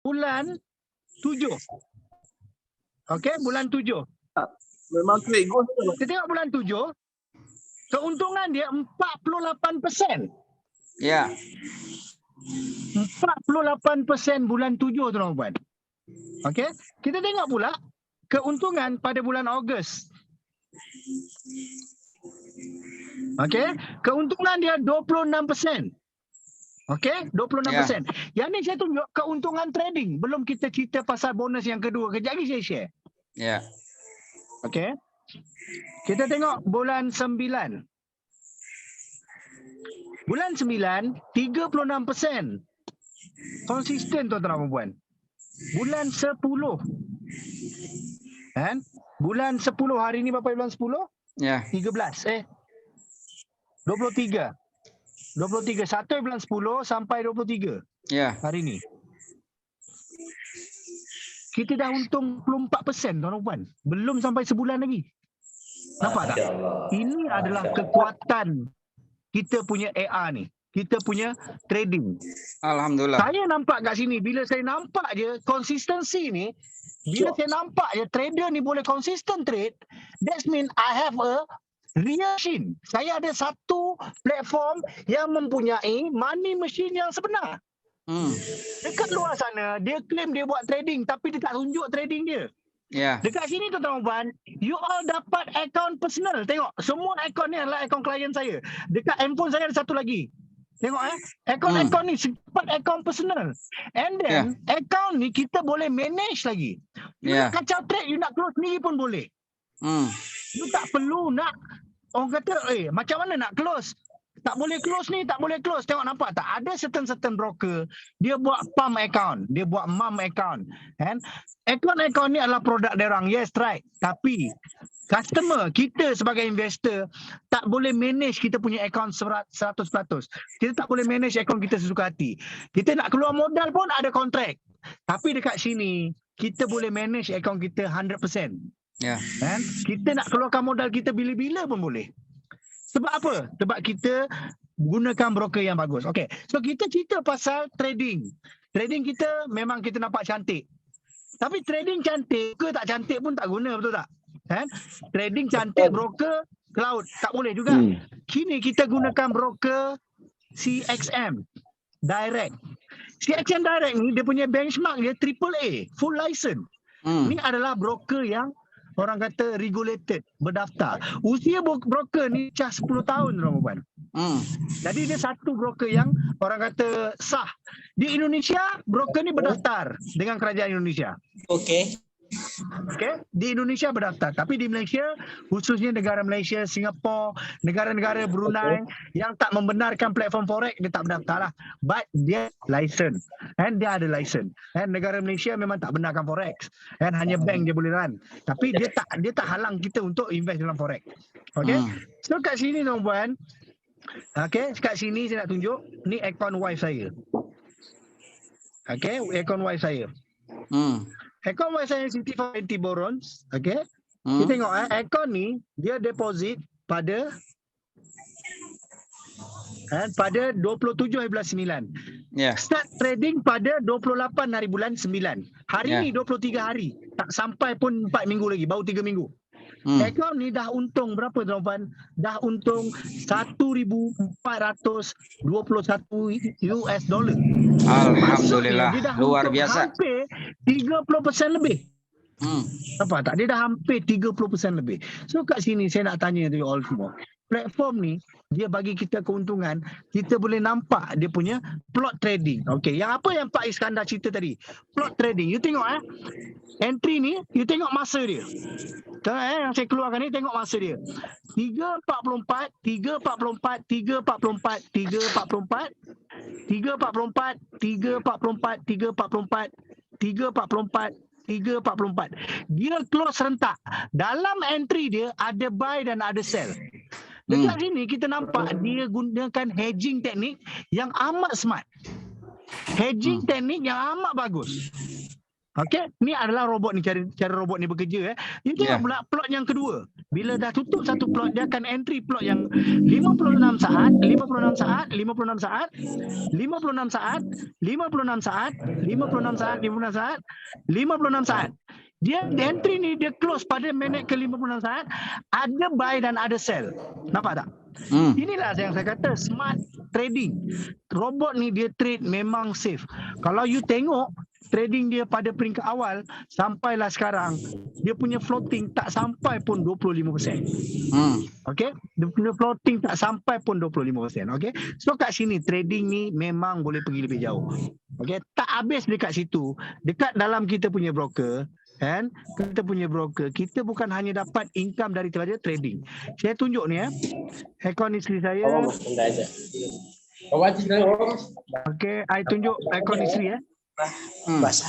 bulan 7. Okey, bulan 7. Memang trade goals tu. Kita tengok bulan 7, keuntungan dia 48%. Ya. 48% bulan 7 tuan-tuan. Okey, kita tengok pula keuntungan pada bulan Ogos. Okey, keuntungan dia 26%. Okey, 26%. Yang ni saya tunjuk keuntungan trading. Belum kita cerita pasal bonus yang kedua. Kejap lagi saya share. Ya. Okey. Kita tengok bulan 9. Bulan 9, 36%. Konsisten tuan-tuan dan puan. Bulan 10. Kan? Bulan 10 hari ni berapa bulan 10? Ya. 13. 23. 23. 1 bulan 10 sampai 23. Ya. Hari ni. Kita dah untung 24% tuan-tuan dan puan. Belum sampai sebulan lagi. Nampak tak? Ini adalah kekuatan kita punya AR ni. Kita punya trading. Alhamdulillah. Saya nampak kat sini, bila saya nampak je konsistensi ni, bila saya nampak je trader ni boleh konsisten trade, that mean I have a real machine. Saya ada satu platform yang mempunyai money machine yang sebenar. Dekat luar sana, dia claim dia buat trading tapi dia tak tunjuk trading dia. Ya. Dekat sini tuan-tuan, you all dapat akaun personal. Tengok, semua akaun ni adalah akaun klien saya. Dekat handphone saya ada satu lagi. Tengok akaun ni sempat akaun personal. And then akaun ni kita boleh manage lagi. You nak kacau trade, you nak close sendiri pun boleh. You tak perlu nak, orang kata macam mana nak close? Tak boleh close ni, tak boleh close. Tengok, nampak tak? Ada certain broker, dia buat pump account, dia buat mum account. Kan? Akaun-akaun ni adalah produk dia orang. Yes, right. Tapi customer, kita sebagai investor tak boleh manage kita punya akaun 100%. Kita tak boleh manage akaun kita sesuka hati. Kita nak keluar modal pun ada kontrak. Tapi dekat sini, kita boleh manage akaun kita 100%. Ya. Kan? Kita nak keluarkan modal kita bila-bila pun boleh. Sebab apa? Sebab kita gunakan broker yang bagus. Okay. So kita cerita pasal trading. Trading kita memang kita nampak cantik. Tapi trading cantik ke tak cantik pun tak guna, betul tak? Kan? Trading cantik, broker cloud tak boleh juga. Kini kita gunakan broker CXM Direct. CXM Direct ni dia punya benchmark dia AAA, full license. Ni adalah broker yang orang kata regulated, berdaftar. Usia broker ni cah 10 tahun tuan-tuan. Jadi dia satu broker yang orang kata sah. Di Indonesia, broker ni berdaftar dengan kerajaan Indonesia. Okey. Okay? Di Indonesia berdaftar. Tapi di Malaysia, khususnya negara Malaysia, Singapura, negara-negara Brunei yang tak membenarkan platform forex, dia tak berdaftar lah. But dia license. And dia ada license. And negara Malaysia memang tak benarkan forex. And hanya bank dia boleh run. Tapi dia tak halang kita untuk invest dalam forex. Okay? So kat sini tuan-puan, okay, kat sini saya nak tunjuk, ni akaun wife saya. Okay, akaun wife saya. Akaun wife saya Siti Fati Borons. Okay. Kita tengok akaun ni dia deposit pada 27/9. Start trading pada 28 hari bulan 9. Hari ni 23 hari. Tak sampai pun 4 minggu lagi, baru 3 minggu. Akaun ni dah untung berapa tuan-tuan? Dah untung 1,421 US dollar. Alhamdulillah, dia dah luar biasa. Hampir 30% lebih. Nampak tak? Dia dah hampir 30% lebih. So kat sini saya nak tanya tu all semua. Platform ni dia bagi kita keuntungan, kita boleh nampak dia punya plot trading. Okey, yang apa yang Pak Iskandar cerita tadi? Plot trading. You tengok entry ni, you tengok masa dia. Yang saya keluarkan ni, tengok masa dia. 3.44, 3.44, 3.44, 3.44, 3.44, 3.44, 3.44, 3.44, 3.44. Dia close serentak. Dalam entry dia ada buy dan ada sell. Dekat sini kita nampak dia gunakan hedging teknik yang amat smart. Hedging teknik yang amat bagus. Okey, ni adalah robot ni, cara robot ni bekerja. You Ya. tengok pula plot yang kedua. Bila dah tutup satu plot, dia akan entry plot yang 56 saat, 56 saat, 56 saat, 56 saat, 56 saat, 56 saat, 56 saat, 56 saat. Dia entry ni dia close pada minit ke 56 saat, ada buy dan ada sell. Nampak tak? Inilah yang saya kata smart trading. Robot ni dia trade memang safe. Kalau you tengok trading dia pada peringkat awal sampailah sekarang, dia punya floating tak sampai pun 25%. Okey, dia punya floating tak sampai pun 25%. Okey, so kat sini trading ni memang boleh pergi lebih jauh. Okey, tak habis dekat situ. Dekat dalam kita punya broker, kan, kita punya broker, kita bukan hanya dapat income daripada trading. Saya tunjuk ni akaun isteri saya. Okey, I tunjuk akaun isteri Basah.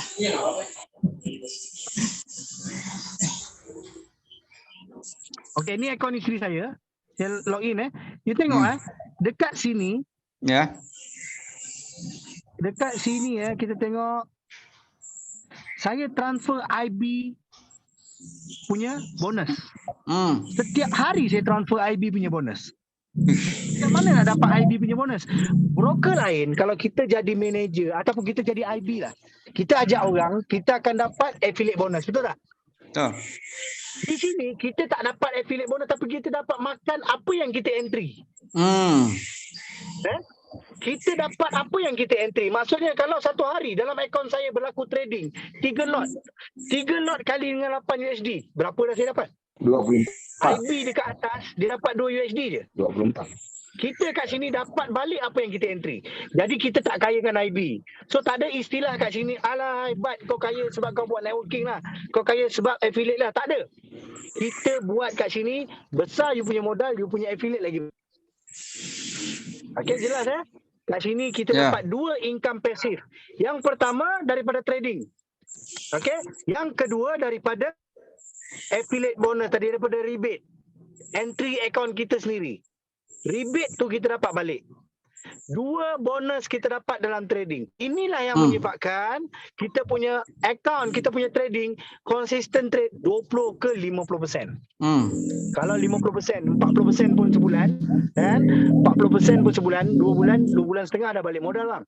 Okey, ni akaun isteri saya. Saya login You tengok dekat sini. Ya. Dekat sini kita tengok saya transfer IB punya bonus. Setiap hari saya transfer IB punya bonus. Macam mana nak dapat IB punya bonus? Broker lain, kalau kita jadi manager ataupun kita jadi IB lah, kita ajak orang, kita akan dapat affiliate bonus. Betul tak? Betul. Di sini kita tak dapat affiliate bonus, tapi kita dapat makan apa yang kita entry. Kita dapat apa yang kita entry. Maksudnya kalau satu hari dalam akaun saya berlaku trading 3 lot. 3 lot kali dengan 8 USD. Berapa dah saya dapat? 24. IB dekat atas dia dapat 2 USD je. 24. Kita kat sini dapat balik apa yang kita entry. Jadi kita tak kaya dengan IB. So tak ada istilah kat sini, alah hebat kau kaya sebab kau buat networking lah, kau kaya sebab affiliate lah. Tak ada. Kita buat kat sini, besar you punya modal, you punya affiliate lagi. Okey, jelas Kat sini kita dapat 2 income pasif. Yang pertama daripada trading. Okey, yang kedua daripada affiliate bonus tadi, daripada rebate. Entry account kita sendiri. Rebate tu kita dapat balik. 2 bonus kita dapat dalam trading. Inilah yang menyebabkan kita punya account, kita punya trading consistent trade 20 ke 50%. Kalau 50%, 40% pun sebulan, kan? 40% pun sebulan, 2 bulan setengah dah balik modal bang.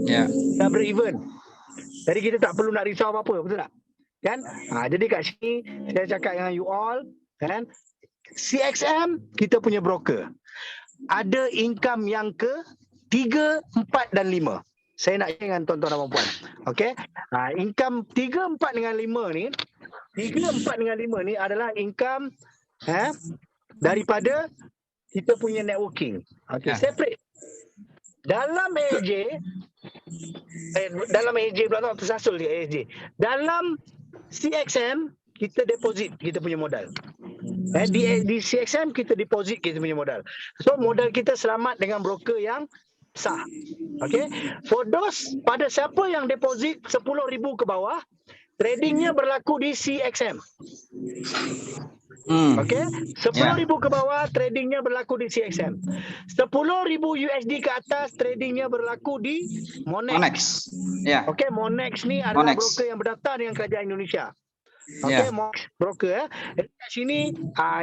Ya. Dah break even. Jadi kita tak perlu nak risau apa-apa, betul tak? Kan? Jadi kat sini saya cakap dengan you all, kan? CXM kita punya broker ada income yang ke 3, 4 dan 5. Saya nak dengan tuan-tuan dan puan. Okey. Income 3, 4 dengan 5 ni, 3, 4 dengan 5 ni adalah income daripada kita punya networking. Okey, separate. Dalam AJ pula tersasul dia AJ. Dalam CXM kita deposit kita punya modal. Di CXM kita deposit kita punya modal. So modal kita selamat dengan broker yang sah. Okay. For those, pada siapa yang deposit 10,000 ke bawah, tradingnya berlaku di CXM. Okay. 10,000 ke bawah, tradingnya berlaku di CXM. 10,000 USD ke atas, tradingnya berlaku di Monex. Ya. Okay, Monex ni adalah Monex. broker yang berdaftar dengan kerajaan Indonesia. Okay, Monex broker. Kat sini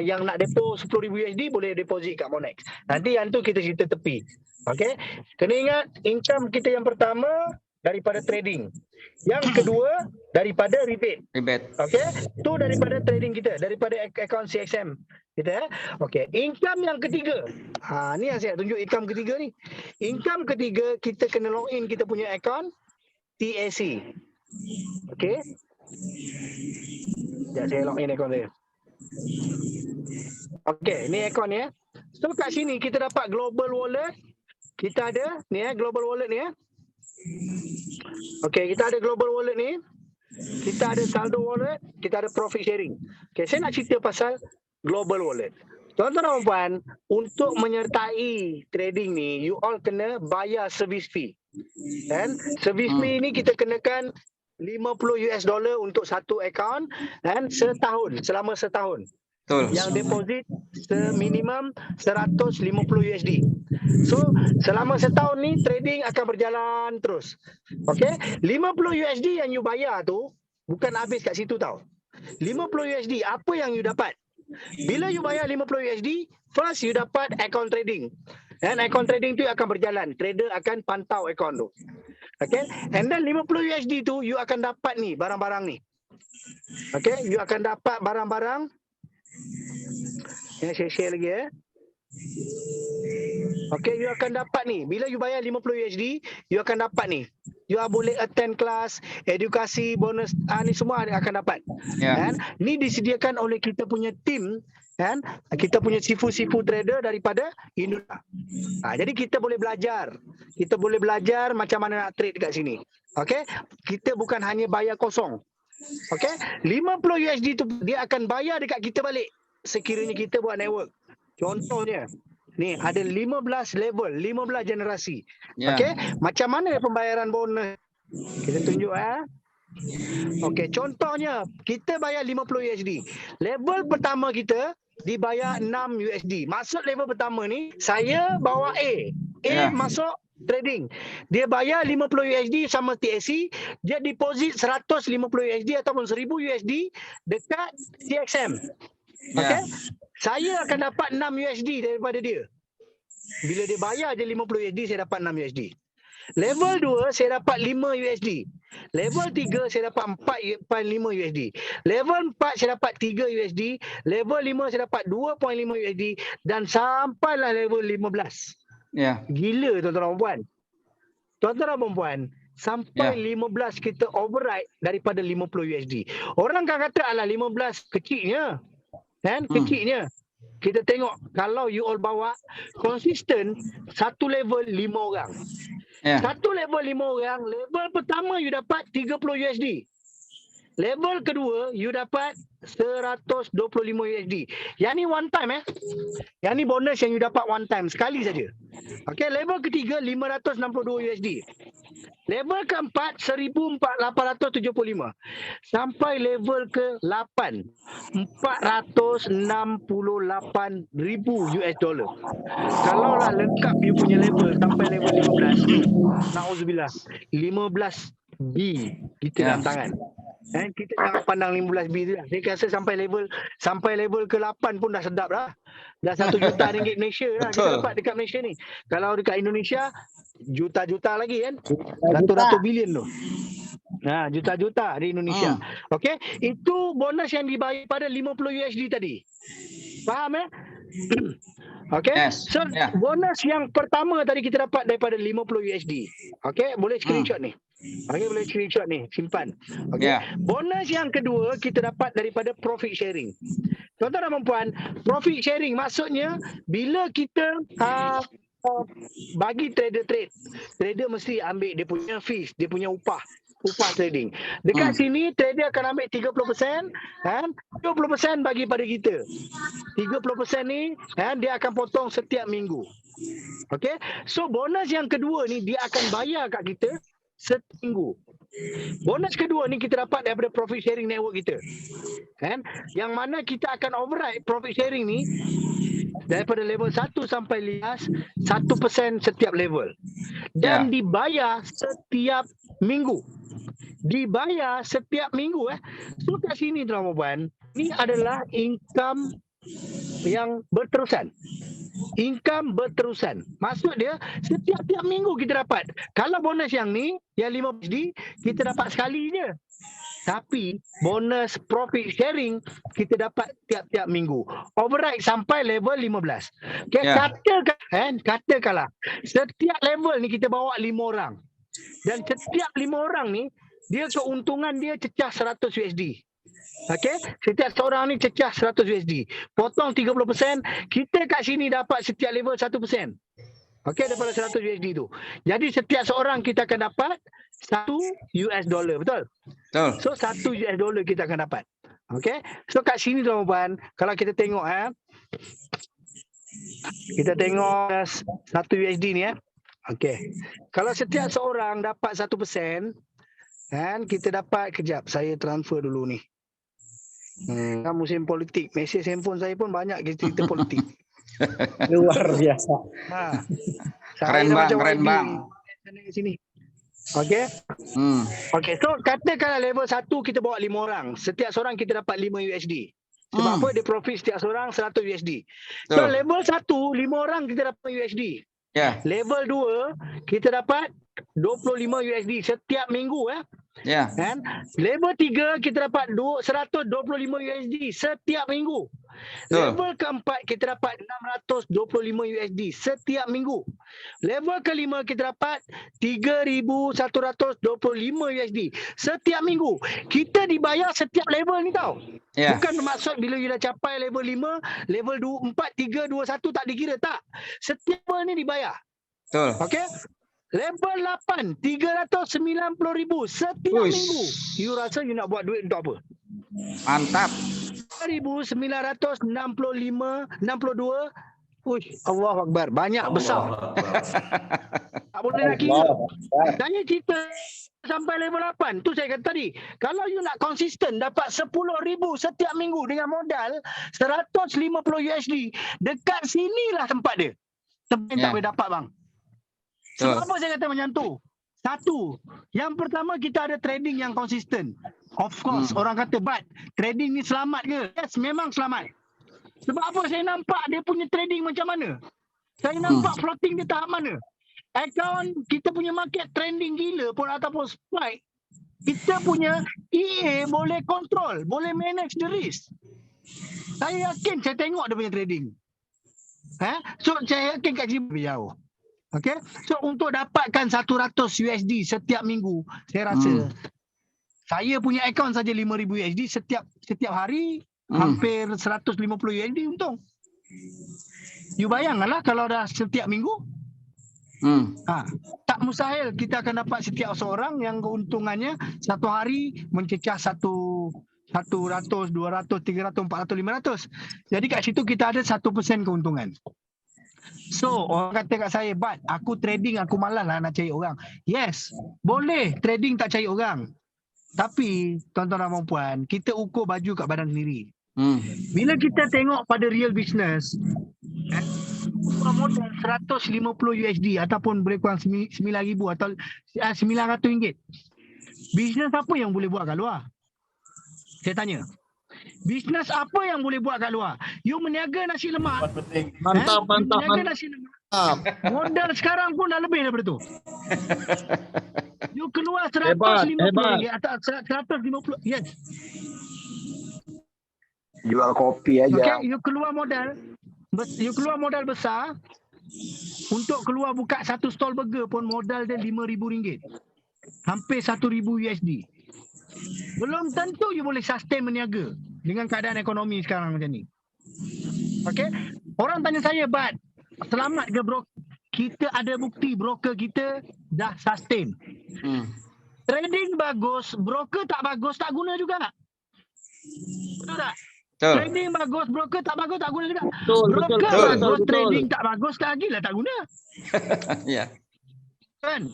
yang nak depo 10,000 USD boleh deposit kat Monex. Nanti yang tu kita cerita tepi. Okay, kena ingat income kita yang pertama daripada trading. Yang kedua daripada rebate. Okay, tu daripada trading kita, daripada akaun CXM kita. Okay, income yang ketiga. Ni yang saya tunjuk income ketiga ni. Income ketiga kita kena login kita punya akaun TAC. Okay. Ya, saya login akaun saya. Okay, ni akaun ni. So kat sini kita dapat global wallet. Kita ada ni global wallet ni Okay, kita ada global wallet ni. Kita ada saldo wallet, kita ada profit sharing. Okay, saya nak cerita pasal global wallet. Tuan-tuan dan puan, untuk menyertai trading ni, you all kena bayar service fee. Dan service fee ni kita kenakan $50 untuk satu akaun dan selama setahun. Betul. Yang deposit minimum 150 USD. So selama setahun ni trading akan berjalan terus. Okay, 50 USD yang you bayar tu Bukan habis kat situ tau. 50 USD, apa yang you dapat? Bila you bayar 50 USD, first you dapat account trading. Dan account trading tu akan berjalan. Trader akan pantau account tu. Okay. And then 50 USD tu, you akan dapat ni, barang-barang ni. Okay. You akan dapat barang-barang. Yang saya share lagi Okay, you akan dapat ni. Bila you bayar 50 USD, you akan dapat ni. You boleh attend kelas, edukasi, bonus, ni semua akan dapat. Kan? Ni disediakan oleh kita punya tim, kan? Kita punya sifu-sifu trader daripada Indonesia. Jadi kita boleh belajar. Kita boleh belajar macam mana nak trade dekat sini. Okay? Kita bukan hanya bayar kosong. Okay? 50 USD tu dia akan bayar dekat kita balik sekiranya kita buat network. Contohnya, ni ada 15 level, 15 generasi. Okey, macam mana pembayaran bonus? Kita tunjuk Okey, contohnya kita bayar 50 USD. Level pertama kita dibayar 6 USD. Maksud level pertama ni, saya bawa A masuk trading. Dia bayar 50 USD sama TSC, dia deposit 150 USD ataupun 1000 USD dekat CXM. Okey. Saya akan dapat 6 USD daripada dia. Bila dia bayar je 50 USD, saya dapat 6 USD. Level 2, saya dapat 5 USD. Level 3, saya dapat 4.5 USD. Level 4, saya dapat 3 USD. Level 5, saya dapat 2.5 USD. Dan sampailah level 15. Gila tuan-tuan dan puan. Tuan-tuan dan puan, sampai 15 kita override daripada 50 USD. Orang kan kata, alah 15 kecilnya. Kan? Kecilnya. Kita tengok kalau you all bawa konsisten satu level 5 orang. Satu level 5 orang, level pertama you dapat 30 USD. Level kedua you dapat 125 USD. Yang ni one time Yang ni bonus yang you dapat one time, sekali saja. Okey, level ketiga 562 USD. Level keempat 1875 sampai level ke-8 468,000 US dollar. Kalaulah lengkap you punya level sampai level 15, nauzubillah, 15 B kita dalam tangan. Kita jangan pandang 15 B tu lah. Saya rasa sampai level ke-8 pun dah sedap dah. Dah 1 juta ringgit Malaysia lah kita dapat dekat Malaysia ni. Kalau dekat Indonesia juta-juta lagi kan. Ratus-ratus bilion tu. Juta-juta di Indonesia. Okey, itu bonus yang dibayar pada 50 USD tadi. Faham Okey. So bonus yang pertama tadi kita dapat daripada 50 USD. Okey, boleh screenshot ni. Okey, boleh screenshot ni, simpan. Okey. Bonus yang kedua kita dapat daripada profit sharing. Tuan-tuan dan puan, profit sharing maksudnya bila kita bagi trader trade, trader mesti ambil dia punya fees, dia punya upah trading. Dekat sini trader akan ambil 30%, kan? 20% bagi pada kita. 30% ni dia akan potong setiap minggu. Okey. So bonus yang kedua ni dia akan bayar kat kita seminggu. Bonus kedua ni kita dapat daripada profit sharing network kita. Kan? Yang mana kita akan override profit sharing ni daripada level 1 sampai 15 1% setiap level. Dan dibayar setiap minggu. Dibayar setiap minggu So kat sini tuan-tuan, ni adalah income yang berterusan. Income berterusan. Maksud dia setiap minggu kita dapat. Kalau bonus yang ni, yang 5 USD, kita dapat sekali je. Tapi bonus profit sharing kita dapat tiap-tiap minggu. Override sampai level 15. Okay, katakanlah setiap level ni kita bawa 5 orang. Dan setiap 5 orang ni dia keuntungan dia cecah 100 USD. Okey, setiap seorang ni cecah 100 USD. Potong 30%, kita kat sini dapat setiap level 1%. Okey, daripada 100 USD tu. Jadi setiap seorang kita akan dapat 1 US dollar, betul? Betul. So 1 US dollar kita akan dapat. Okey. So kat sini tuan-tuan, kalau kita tengok kita tengok 1 USD ni Okey. Kalau setiap seorang dapat 1%, kan kita dapat, kejap saya transfer dulu ni. Kan musim politik, mesej handphone saya pun banyak cerita politik. Luar biasa. Keren bang, keren bang. Sini. Okay. Hmm. Okay, so katakanlah level 1 kita bawa 5 orang. Setiap seorang kita dapat 5 USD. Sebab apa? Dia profit setiap seorang 100 USD. So Betul. level 1, 5 orang kita dapat USD. Ya. Level 2, kita dapat 25 USD setiap minggu. Ya. Kan? Level 3, kita dapat 125 USD setiap minggu. Betul. Level keempat, kita dapat 625 USD setiap minggu. Level kelima, kita dapat 3,125 USD setiap minggu. Kita dibayar setiap level ni tau. Ya. Bukan bermaksud bila you dah capai level 5, level 4, 3, 2, 1 tak dikira, tak. Setiap level ni dibayar. Betul. Okey? Level 8, 390,000 setiap Uish. minggu. You rasa you nak buat duit untuk apa? Mantap. 1962. Uish, Allahu Akbar. Banyak besar. Tak boleh nak kira. Saya cerita sampai level 8. Tu saya kata tadi. Kalau you nak konsisten dapat 10,000 setiap minggu dengan modal 150 USD. Dekat sinilah tempat dia. Tempat yang tak boleh dapat, bang. Sebab apa saya kata macam tu? Satu, yang pertama kita ada trading yang konsisten. Of course, orang kata, "But, trading ni selamat ke?" Yes, memang selamat. Sebab apa? Saya nampak dia punya trading macam mana. Saya nampak floating dia tahap mana. Account, kita punya market trending gila pun ataupun spike. Kita punya EA boleh control, boleh manage the risk. Saya yakin, saya tengok dia punya trading. So, saya yakin kat sini lebih jauh. Okay, so untuk dapatkan 100 USD setiap minggu, saya rasa saya punya akaun saja 5,000 USD setiap hari, hampir 150 USD untung. You bayangkanlah kalau dah setiap minggu. Tak mustahil kita akan dapat setiap seorang yang keuntungannya satu hari mencecah 100, 200, 300, 400, 500. Jadi kat situ kita ada 1% keuntungan. So, orang kata kat saya, "But, aku trading, aku malas lah nak cari orang." Yes, boleh trading tak cari orang. Tapi, tuan-tuan dan puan, kita ukur baju kat badan sendiri. Bila kita tengok pada real business, modal 150 USD ataupun boleh kurang 9,000 atau 900 ringgit. Bisnes apa yang boleh buat kat luar? Saya tanya. Bisnes apa yang boleh buat kat luar? You meniaga nasi lemak. Mantap. Meniaga nasi lemak. Modal sekarang pun dah lebih daripada tu. You keluar 150 ringgit atau 150. Yes. Jual kopi aja. Okay, you keluar modal besar untuk keluar buka satu stall burger pun modal dia RM5,000. Hampir RM1,000 USD. Belum tentu you boleh sustain meniaga dengan keadaan ekonomi sekarang macam ni. Okay? Orang tanya saya, "But, selamat ke bro?" Kita ada bukti broker kita dah sustain. Trading bagus, broker tak bagus, tak guna juga. Betul tak? Trading bagus, broker tak bagus, tak guna juga. Broker bagus, trading tak bagus, lagilah tak guna. Ya. Kan?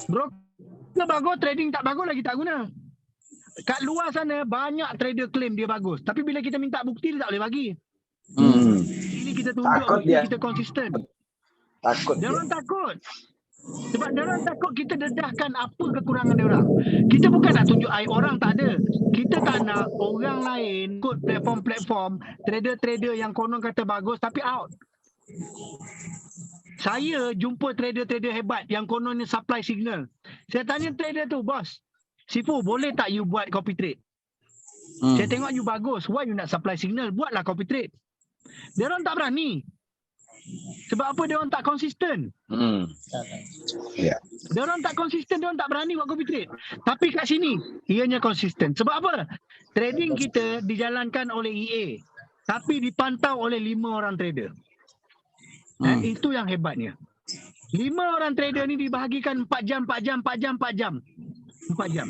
Broker bagus, trading tak bagus, lagi tak guna. Kat luar sana banyak trader claim dia bagus, tapi bila kita minta bukti dia tak boleh bagi. Ini kita tunjuk Takut bukti dia. kita konsisten. Takut Dia dia. orang takut. Sebab dia orang takut kita dedahkan apa kekurangan dia orang. Kita bukan nak tunjuk aib orang, tak ada. Kita tak nak orang lain ikut platform-platform trader-trader yang konon kata bagus tapi out. Saya jumpa trader-trader hebat yang kononnya supply signal. Saya tanya trader tu, "Bos, Sifu, boleh tak you buat copy trade?" Saya tengok you bagus, why you nak supply signal? Buatlah copy trade. Dia orang tak berani. Sebab apa? Dia orang tak konsisten. Ya. Dia orang tak konsisten, dia orang tak berani buat copy trade. Tapi kat sini, ianya konsisten. Sebab apa? Trading kita dijalankan oleh EA. Tapi dipantau oleh 5 orang trader. Itu yang hebatnya. 5 orang trader ni dibahagikan 4 jam. 4 jam.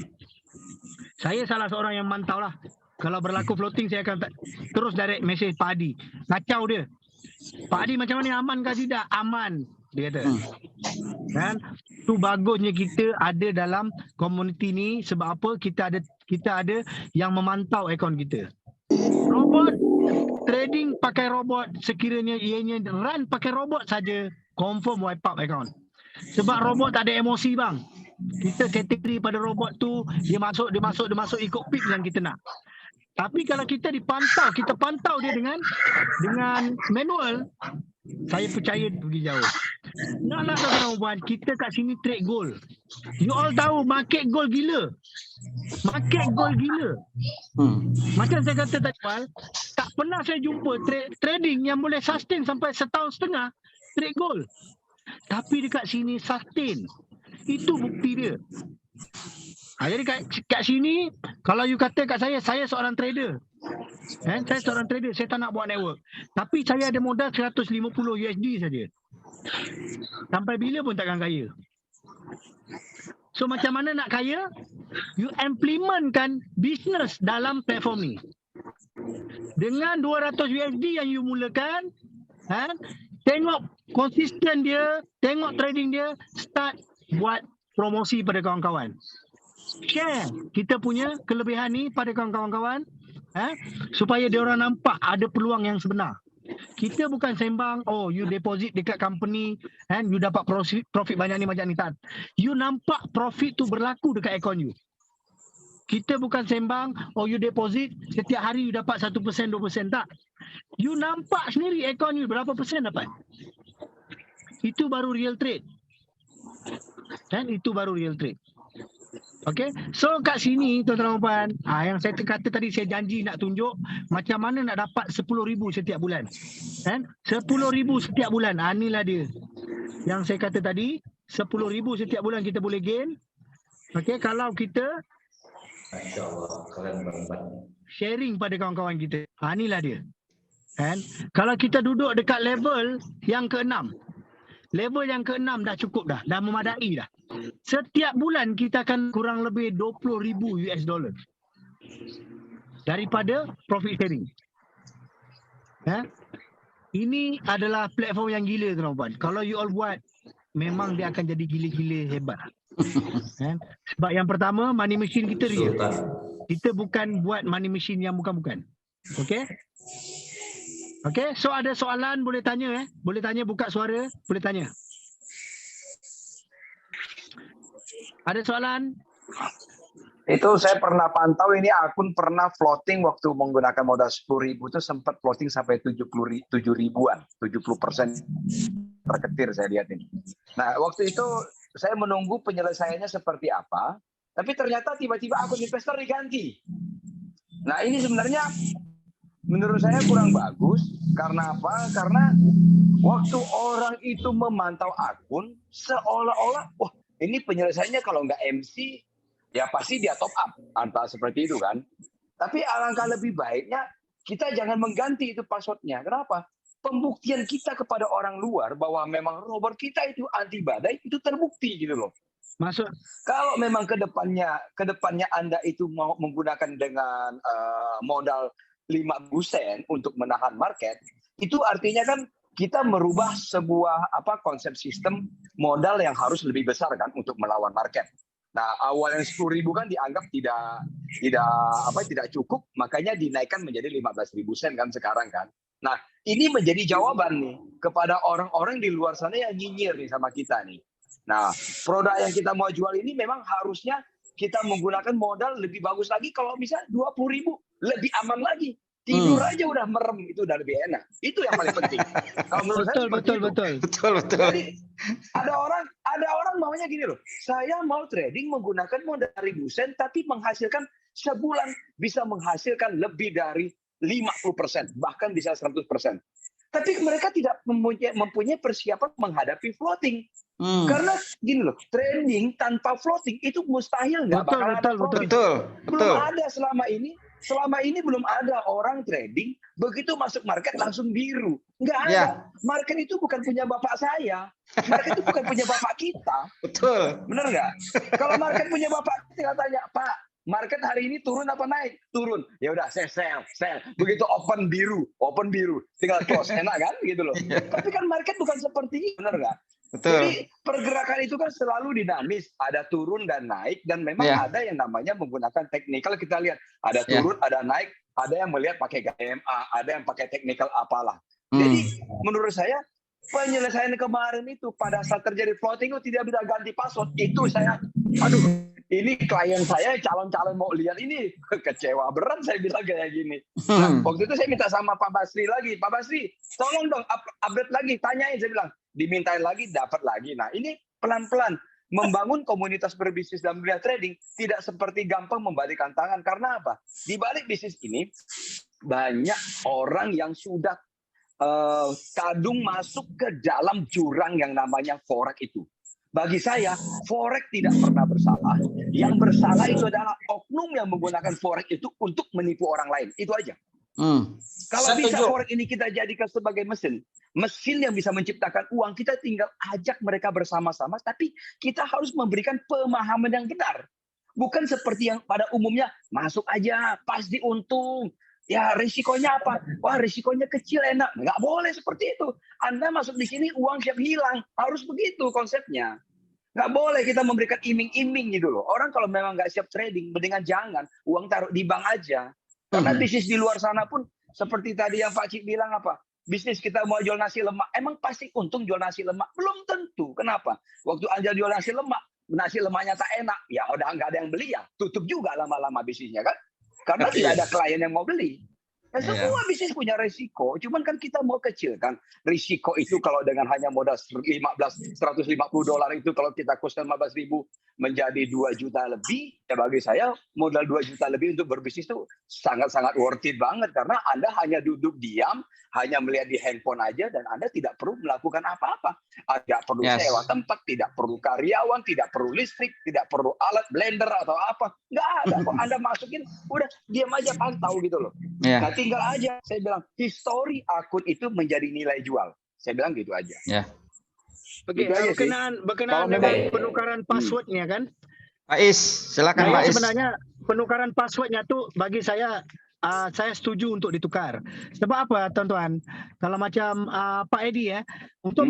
Saya salah seorang yang mantau lah. Kalau berlaku floating, saya akan terus direct message Pak Hadi. Kacau dia. "Pak Hadi, macam mana, aman ke tidak?" "Aman," dia kata. Kan? Tu bagusnya kita ada dalam komuniti ni. Sebab apa? Kita ada yang memantau akaun kita. Robot trading pakai robot, sekiranya ianya run pakai robot saja, confirm wipe out akaun. Sebab robot tak ada emosi bang. Kita kategori pada robot tu, dia masuk ikut pip yang kita nak. Tapi kalau kita pantau dia dengan manual, saya percaya dia pergi jauh. Nak tuan-tuan puan, kita kat sini trade gold. You all tahu market gold gila. Macam saya kata tadi, tak pernah saya jumpa trading yang boleh sustain sampai setahun setengah trade gold. Tapi dekat sini sustain. Itu bukti dia. Jadi kat sini, kalau you kata kat saya seorang trader. Saya seorang trader, saya tak nak buat network. Tapi saya ada modal 150 USD saja. Sampai bila pun takkan kaya. So macam mana nak kaya? You implementkan business dalam platform ni. Dengan 200 USD yang you mulakan, tengok konsisten dia, tengok trading dia, start buat promosi pada kawan-kawan. Share kita punya kelebihan ni pada kawan-kawan, supaya dia orang nampak ada peluang yang sebenar. Kita bukan sembang, you deposit dekat company and you dapat profit banyak ni macam ni, tak. You nampak profit tu berlaku dekat akaun you. Kita bukan sembang, you deposit setiap hari you dapat 1%, 2%, tak. You nampak sendiri akaun you berapa persen dapat. Itu baru real trade. Itu baru real trade. Okay, so kat sini tuan-tuan dan puan, yang saya kata tadi, saya janji nak tunjuk macam mana nak dapat 10,000 setiap bulan. 10,000 setiap bulan, inilah dia. Yang saya kata tadi, 10,000 setiap bulan kita boleh gain. Okay, kalau kita sharing pada kawan-kawan kita, inilah dia. Kalau kita duduk dekat level yang ke-6, level yang ke-6 dah cukup dah memadai dah. Setiap bulan kita akan kurang lebih 20,000 US dollar daripada profit sharing. Ini adalah platform yang gila tuan-tuan. Kalau you all buat, memang dia akan jadi gila-gila hebat. Sebab yang pertama, money machine kita real. Kita bukan buat money machine yang bukan-bukan. Okay, so ada soalan boleh tanya. Boleh tanya, buka suara, boleh tanya. Ada soalan? Itu saya pernah pantau, ini akun pernah floating waktu menggunakan modal 10.000 itu sempat floating sampai 7.000-an, 70% terketir saya lihat ini. Nah, waktu itu saya menunggu penyelesaiannya seperti apa, tapi ternyata tiba-tiba akun investor diganti. Nah, ini sebenarnya menurut saya kurang bagus. Karena apa? Karena waktu orang itu memantau akun, seolah-olah, wah, ini penyelesaiannya kalau nggak MC, ya pasti dia top up. Antara seperti itu kan. Tapi alangkah lebih baiknya, kita jangan mengganti itu passwordnya. Kenapa? Pembuktian kita kepada orang luar bahwa memang robot kita itu anti badai, itu terbukti gitu loh. Masuk. Kalau memang kedepannya Anda itu mau menggunakan dengan modal 5 sen untuk menahan market, itu artinya kan kita merubah sebuah konsep sistem modal yang harus lebih besar kan untuk melawan market. Nah, awalnya 10.000 kan dianggap tidak cukup, makanya dinaikkan menjadi 15.000 sen kan sekarang kan. Nah, ini menjadi jawaban nih kepada orang-orang di luar sana yang nyinyir nih sama kita nih. Nah, produk yang kita mau jual ini memang harusnya kita menggunakan modal lebih bagus lagi. Kalau bisa 20.000 lebih aman lagi. Tidur aja udah merem, itu udah lebih enak. Itu yang paling penting. Kalau menurut saya Betul. Jadi ada orang maunya gini loh. Saya mau trading menggunakan modal 1.000 sen tapi menghasilkan sebulan bisa menghasilkan lebih dari 50%, bahkan bisa 100%. Tapi mereka tidak mempunyai persiapan menghadapi floating. Karena gini loh, trading tanpa floating itu mustahil nggak bakal ada profit. Belum ada selama ini belum ada orang trading begitu masuk market langsung biru. Nggak ada. Ya. Market itu bukan punya bapak saya. Market itu bukan punya bapak kita. Betul. Benar nggak? Kalau market punya bapak, tinggal tanya, Pak, market hari ini turun apa naik? Turun. Ya udah, saya sell. Begitu open biru, tinggal close. Enak kan? Gitu loh. Tapi kan market bukan seperti ini, benar nggak? Betul. Jadi pergerakan itu kan selalu dinamis, ada turun dan naik, dan memang ada yang namanya menggunakan teknikal. Kita lihat ada turun, ada naik, ada yang melihat pakai GMA, ada yang pakai teknikal apalah. Jadi menurut saya penyelesaian kemarin itu pada saat terjadi floating itu tidak bisa ganti password. Itu saya, aduh, ini klien saya calon-calon mau lihat ini kecewa berat saya bilang kayak gini. Nah, waktu itu saya minta sama Pak Basri lagi, Pak Basri, tolong dong update lagi, tanyain, saya bilang, dimintain lagi, dapat lagi. Nah, ini pelan-pelan membangun komunitas berbisnis dalam dunia trading tidak seperti gampang membalikan tangan. Karena apa? Di balik bisnis ini banyak orang yang sudah kadung masuk ke dalam jurang yang namanya forex itu. Bagi saya, forex tidak pernah bersalah. Yang bersalah itu adalah oknum yang menggunakan forex itu untuk menipu orang lain. Itu aja. Kalau bisa forex ini kita jadikan sebagai mesin yang bisa menciptakan uang, kita tinggal ajak mereka bersama-sama, tapi kita harus memberikan pemahaman yang benar. Bukan seperti yang pada umumnya, masuk aja, pasti untung. Ya, risikonya apa? Wah, risikonya kecil, enak. Nggak boleh seperti itu. Anda masuk di sini, uang siap hilang. Harus begitu konsepnya. Nggak boleh kita memberikan iming-iming gitu loh. Orang kalau memang nggak siap trading, mendingan jangan. Uang taruh di bank aja. Karena bisnis di luar sana pun, seperti tadi yang Pak Cik bilang apa? Bisnis kita mau jual nasi lemak, emang pasti untung jual nasi lemak? Belum tentu. Kenapa? Waktu Anda jual nasi lemaknya tak enak. Ya udah nggak ada yang beli ya. Tutup juga lama-lama bisnisnya kan? Karena tidak ada klien yang mau beli. Ya, semua bisnis punya risiko. Cuman kan kita mau kecilkan risiko itu kalau dengan hanya modal $150 itu kalau kita cost 15.000 menjadi 2 juta lebih. Ya bagi saya modal 2 juta lebih untuk berbisnis itu sangat-sangat worth it banget. Karena Anda hanya duduk diam, hanya melihat di handphone aja dan Anda tidak perlu melakukan apa-apa. Tidak perlu sewa tempat, tidak perlu karyawan, tidak perlu listrik, tidak perlu alat blender atau apa. Nggak ada. Kok Anda masukin, udah diam aja pantau gitu loh. Nah, tinggal aja. Saya bilang, history akun itu menjadi nilai jual. Saya bilang gitu aja. Oke, berkenaan dengan penukaran passwordnya kan? Pak Is, silakan Pak Is. Sebenarnya penukaran passwordnya tuh bagi saya setuju untuk ditukar. Sebab apa, teman-teman? Kalau macam Pak Edi ya, untuk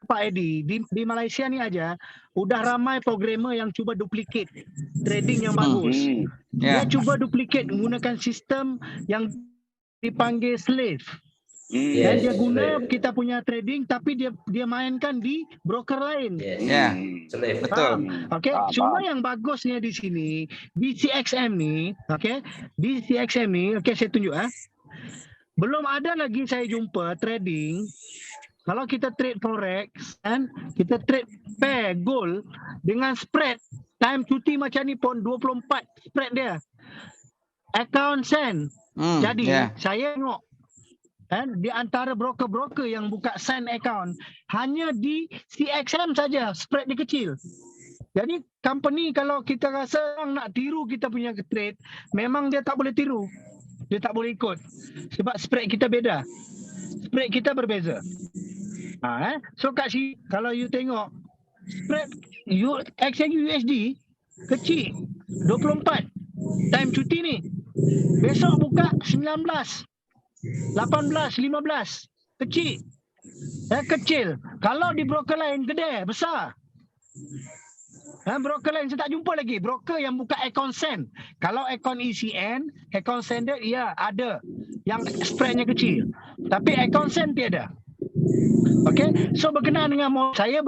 Pak Edi di Malaysia ni aja udah ramai programmer yang cuba duplicate trading yang bagus. Dia cuba duplicate menggunakan sistem yang dipanggil slave. Dan dia guna kita punya trading tapi dia mainkan di broker lain. Betul. Okey, cuma yang bagusnya di sini di CXM ni, di CXM ni, saya tunjuk belum ada lagi saya jumpa trading kalau kita trade forex kan, kita trade pair gold dengan spread time cuti macam ni pun 24 spread dia. Account send. Jadi saya tengok di antara broker-broker yang buka sign account hanya di CXM saja spread dia kecil. Jadi company kalau kita rasa orang nak tiru kita punya trade, memang dia tak boleh tiru. Dia tak boleh ikut. Sebab spread kita beda. Spread kita berbeza. So kat sini kalau you tengok spread exchange USD kecil 24 time cuti ni. Besok buka 19 18, 15 kecil. Kecil. Kalau di broker lain gede, besar. Broker lain saya tak jumpa lagi. Broker yang buka account send. Kalau account ECN, account sender ada yang spreadnya kecil. Tapi account send tiada. Okey, so berkenaan dengan saya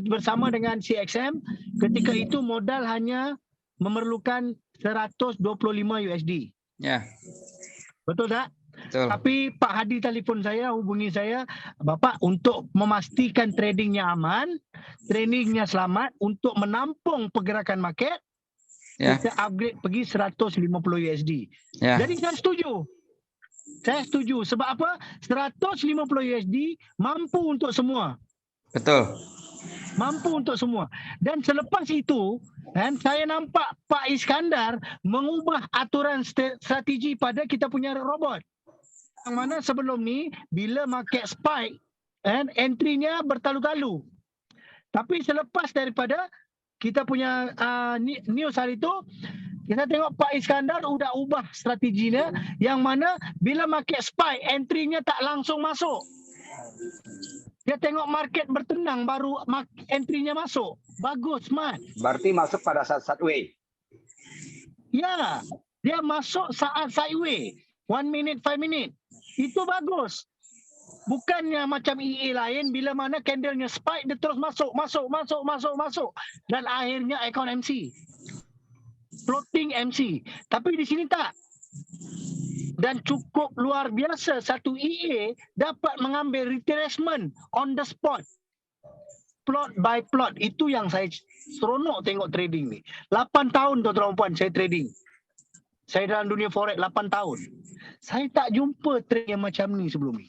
bersama dengan CXM, ketika itu modal hanya memerlukan 125 USD. Betul tak? Betul. Tapi Pak Hadi telefon saya, hubungi saya, Bapak untuk memastikan tradingnya aman, tradingnya selamat, untuk menampung pergerakan market, kita upgrade pergi 150 USD. Jadi saya setuju. Saya setuju. Sebab apa? 150 USD mampu untuk semua. Betul. Mampu untuk semua. Dan selepas itu, saya nampak Pak Iskandar mengubah aturan strategi pada kita punya robot. Yang mana sebelum ni bila market spike entry-nya bertalu-talu. Tapi selepas daripada kita punya news hari itu, kita tengok Pak Iskandar sudah ubah strateginya yang mana bila market spike entry-nya tak langsung masuk. Dia tengok market bertenang baru entry-nya masuk. Bagus, smart. Berarti masuk pada saat sideway. Ya, dia masuk saat sideway. 1 minute, 5 minute. Itu bagus. Bukannya macam EA lain, bila mana candlenya spike, dia terus masuk. Dan akhirnya account MC. Floating MC. Tapi di sini tak. Dan cukup luar biasa satu EA dapat mengambil retracement on the spot. Plot by plot. Itu yang saya seronok tengok trading ni. 8 tahun tuan-tuan puan saya trading. Saya dalam dunia forex 8 tahun. Saya tak jumpa trade yang macam ni sebelum ni.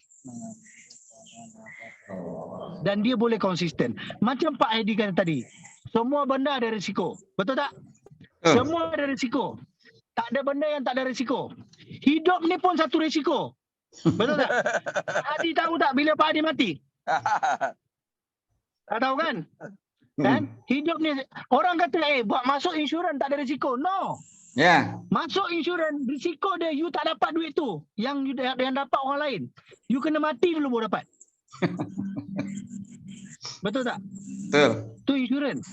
Dan dia boleh konsisten. Macam Pak Hedi kata tadi. Semua benda ada risiko. Betul tak? Semua ada risiko. Tak ada benda yang tak ada risiko. Hidup ni pun satu risiko. Betul tak? Hadi tahu tak bila Pak Hadi mati? Tak tahu kan? Kan? Hidup ni, orang kata, buat masuk insurans tak ada risiko. No. Ya. Masuk insurans, risiko dia, you tak dapat duit tu. Yang dapat orang lain. You kena mati dulu baru dapat. Betul tak? Betul. Tu insurans.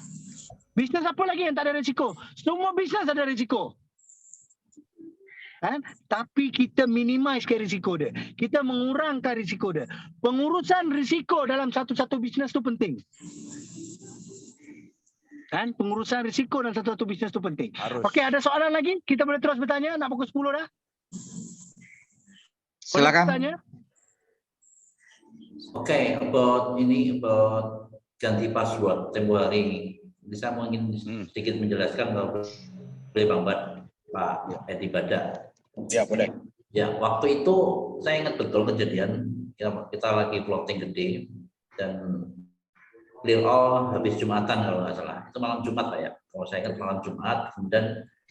Bisnes apa lagi yang tak ada risiko? Semua bisnes ada risiko. Kan? Tapi kita minimizekan risiko dia. Kita mengurangkan risiko dia. Pengurusan risiko dalam satu-satu bisnes tu penting. Kan? Pengurusan risiko dalam satu-satu bisnes tu penting. Okey, ada soalan lagi? Kita boleh terus bertanya. Nak pukul 10 dah. Silakan. Bertanya? Okay, about ganti password tempoh hari ini. Jadi saya ingin sedikit menjelaskan kalau boleh Bang Bad, Pak Edi Bada. Ya, boleh. Ya, waktu itu saya ingat betul kejadian kita lagi floating gede dan clear all habis Jumatan kalau nggak salah. Itu malam Jumat Pak ya. Kalau saya ingat malam Jumat, kemudian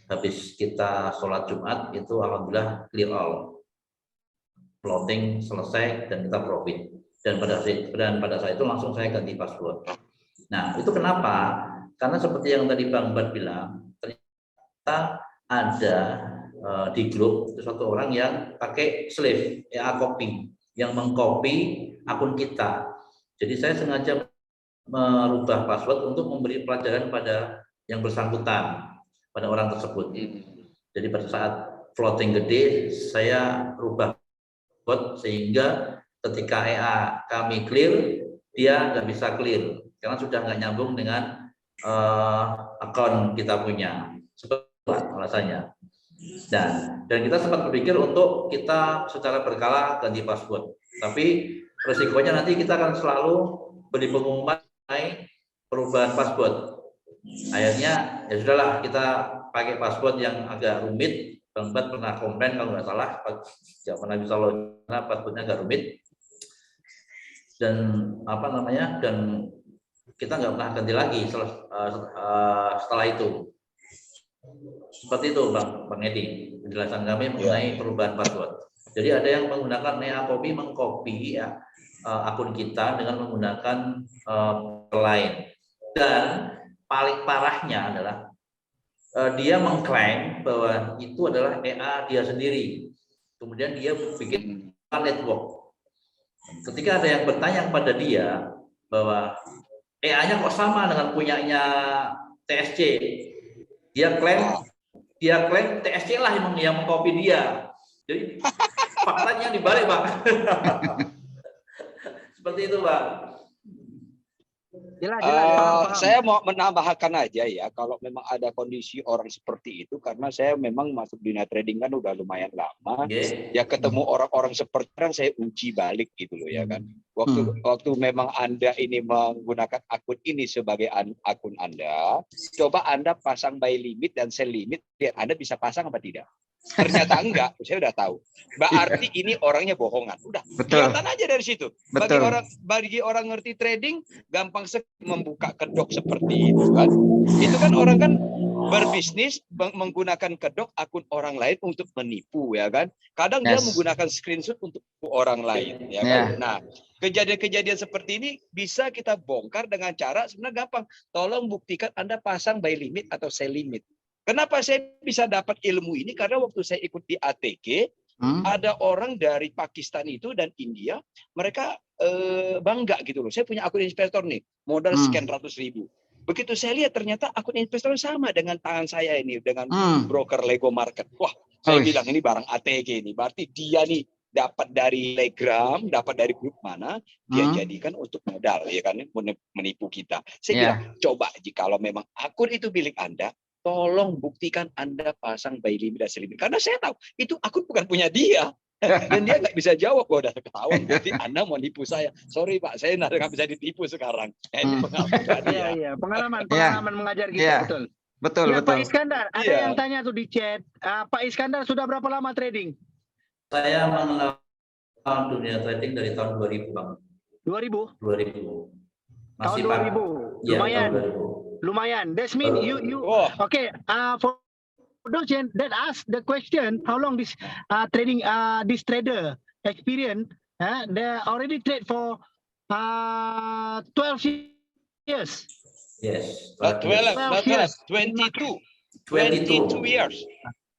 habis kita sholat Jumat itu alhamdulillah clear all. Floating selesai dan kita profit. Dan pada saat itu langsung saya ganti password. Nah, itu kenapa? Karena seperti yang tadi Bang Bad bilang, ternyata ada di grup itu satu orang yang pakai slave, copy, yang mengcopy akun kita. Jadi saya sengaja merubah password untuk memberi pelajaran pada yang bersangkutan, pada orang tersebut. Jadi pada saat floating gede, saya rubah password sehingga ketika EA kami clear, dia nggak bisa clear karena sudah nggak nyambung dengan akun kita punya. Seperti alasannya. Dan kita sempat berpikir untuk kita secara berkala ganti password. Tapi resikonya nanti kita akan selalu beri pengumuman mengenai perubahan password. Akhirnya ya sudahlah, kita pakai password yang agak rumit. Bang Bad pernah komplain kalau nggak salah, nggak pernah bisa login karena passwordnya agak rumit. Dan dan kita nggak pernah ganti lagi setelah itu. Seperti itu Bang Edi, penjelasan kami mengenai perubahan password. Jadi ada yang menggunakan copy, mengcopy ya akun kita dengan menggunakan lain. Dan paling parahnya adalah dia mengklaim bahwa itu adalah EA dia sendiri. Kemudian dia bikin network. Ketika ada yang bertanya kepada dia bahwa EA-nya kok sama dengan punyanya TSC, dia klaim TSC lah yang mengcopy dia. Jadi faktanya dibalik Bang. Seperti itu Bang. Jelas. Saya mau menambahkan aja ya, kalau memang ada kondisi orang seperti itu, karena saya memang masuk dunia trading kan udah lumayan lama, ya ketemu orang-orang seperti itu saya uji balik gitu loh ya kan. Waktu memang Anda ini menggunakan akun ini sebagai akun Anda, coba Anda pasang buy limit dan sell limit, lihat Anda bisa pasang apa tidak. Ternyata enggak, saya udah tahu. Berarti ini orangnya bohongan. Udah, kelihatan aja dari situ. Bagi orang ngerti trading, gampang sekali membuka kedok seperti itu kan. Itu kan orang kan berbisnis menggunakan kedok akun orang lain untuk menipu ya kan. Kadang dia menggunakan screenshot untuk orang lain ya kan. Nah, kejadian-kejadian seperti ini bisa kita bongkar dengan cara sebenarnya gampang. Tolong buktikan Anda pasang buy limit atau sell limit. Kenapa saya bisa dapat ilmu ini? Karena waktu saya ikut di ATG, ada orang dari Pakistan itu dan India, mereka bangga gitu loh. Saya punya akun investor nih, modal sekian ratus ribu. Begitu saya lihat ternyata akun investor sama dengan tangan saya ini, dengan broker Lego Market. Wah, saya bilang ini barang ATG ini, berarti dia nih dapat dari Telegram, dapat dari grup mana, dia jadikan untuk modal, ya kan, menipu kita. Saya bilang, coba jikalau memang akun itu milik Anda, tolong buktikan Anda pasang by limit dan selimit. Karena saya tahu itu akun bukan punya dia. Dan dia nggak bisa jawab, kok udah ketahuan berarti Anda mau nipu saya. Sorry Pak, saya nggak bisa ditipu sekarang. Ini pengalaman dia. Iya, pengalaman mengajar kita, Iya. betul. Betul, Ya, betul. Pak Iskandar, ada yang tanya tuh di chat. Pak Iskandar sudah berapa lama trading? Saya mengenal dunia trading dari tahun 2000, Bang. 2000? 2000. Tahun 2000. Ya, Lumayan. tahun 2000. Lumayan. That's mean you okay. For those that ask the question, how long this trading this trader experience? They already trade for 12 years. Yes. 12 years. 22 years.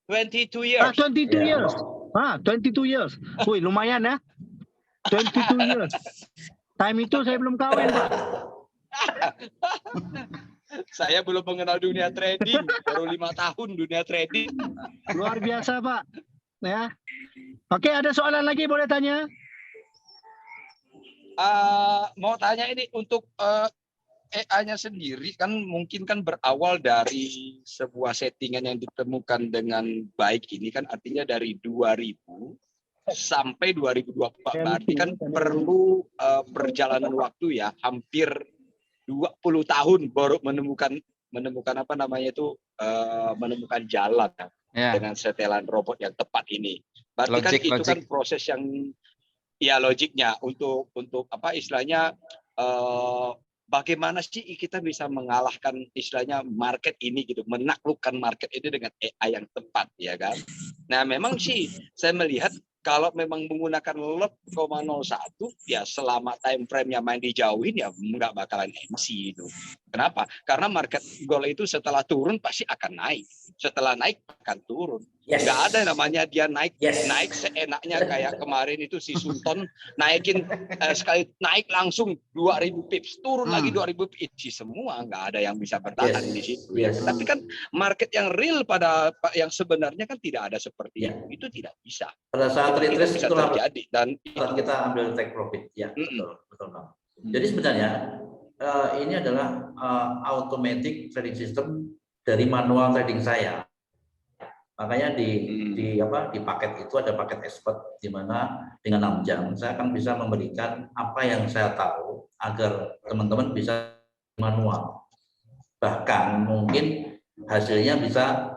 22 years. 22 years. 22 years. Wih, lumayan ya. 22 years. Time itu saya belum kawin, Pak. Saya belum mengenal dunia trading, baru 5 tahun dunia trading. Luar biasa, Pak. Ya. Oke, ada soalan lagi boleh tanya? Mau tanya ini untuk AI-nya sendiri kan mungkin kan berawal dari sebuah settingan yang ditemukan dengan baik ini kan artinya dari 2000 sampai 2024 berarti kan perlu perjalanan waktu ya hampir 20 tahun baru menemukan apa namanya itu menemukan jalan dengan setelan robot yang tepat ini. Berarti kan kan proses yang ya logiknya untuk apa istilahnya bagaimana sih kita bisa mengalahkan istilahnya market ini gitu, menaklukkan market ini dengan AI yang tepat ya kan. Nah, memang sih saya melihat kalau memang menggunakan lot 0,01 ya selama time frame-nya main dijauhin ya nggak bakalan MC itu. Kenapa? Karena market gold itu setelah turun pasti akan naik. Setelah naik akan turun. Nggak ada namanya dia naik seenaknya kayak kemarin itu si Sultan naikin sekali naik langsung 2000 pips, turun lagi 2000 pips semua, nggak ada yang bisa bertahan di situ. Tapi kan market yang real pada yang sebenarnya kan tidak ada seperti itu tidak bisa. Pada saat retrace bisa itulah terjadi dan kita ambil take profit. Ya, betul Bang. Jadi sebenarnya ini adalah automatic trading system dari manual trading saya. Makanya di paket itu ada paket expert di mana dengan 6 jam saya akan bisa memberikan apa yang saya tahu agar teman-teman bisa manual. Bahkan mungkin hasilnya bisa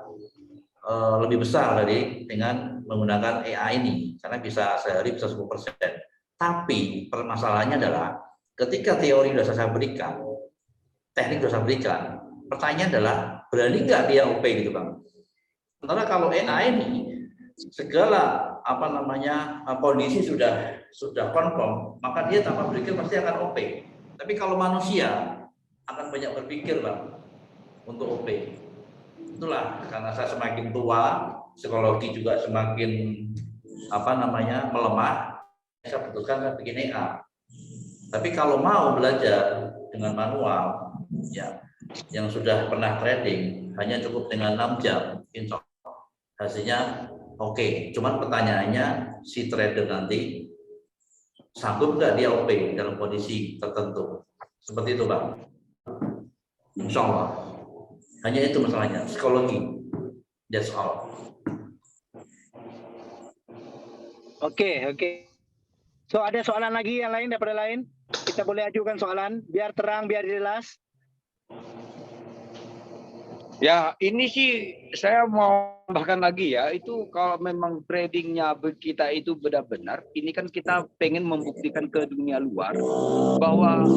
lebih besar dari dengan menggunakan AI ini karena bisa sehari bisa 10%. Tapi permasalahannya adalah ketika teori sudah saya berikan, teknik sudah saya berikan, pertanyaan adalah berani nggak dia OP gitu Bang? Sementara kalau AI ini segala kondisi sudah confirm, maka dia tanpa berpikir pasti akan OP. Tapi kalau manusia akan banyak berpikir Bang untuk OP. Itulah karena saya semakin tua, psikologi juga semakin melemah. Saya putuskan saya bikin AI. Tapi kalau mau belajar dengan manual, ya yang sudah pernah trading hanya cukup dengan 6 jam, insya Allah hasilnya oke. Cuman pertanyaannya si trader nanti sanggup nggak dia OP dalam kondisi tertentu? Seperti itu Bang. Insya Allah. Hanya itu masalahnya, psikologi. That's all. Oke. So ada soalan lagi yang lain daripada lain? Kita boleh ajukan soalan biar terang, biar jelas. Ya, ini sih saya mau tambahkan lagi ya, itu kalau memang tradingnya kita itu benar-benar, ini kan kita pengen membuktikan ke dunia luar bahwa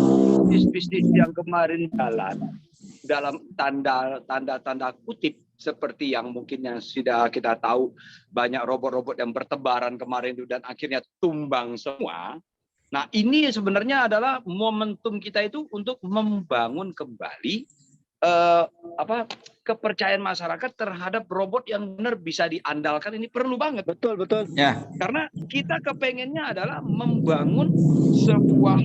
bisnis yang kemarin jalan dalam tanda kutip seperti yang mungkin yang sudah kita tahu banyak robot-robot yang bertebaran kemarin itu dan akhirnya tumbang semua. Nah, ini sebenarnya adalah momentum kita itu untuk membangun kembali kepercayaan masyarakat terhadap robot yang benar bisa diandalkan ini perlu banget. Betul. Ya. Karena kita kepengennya adalah membangun sebuah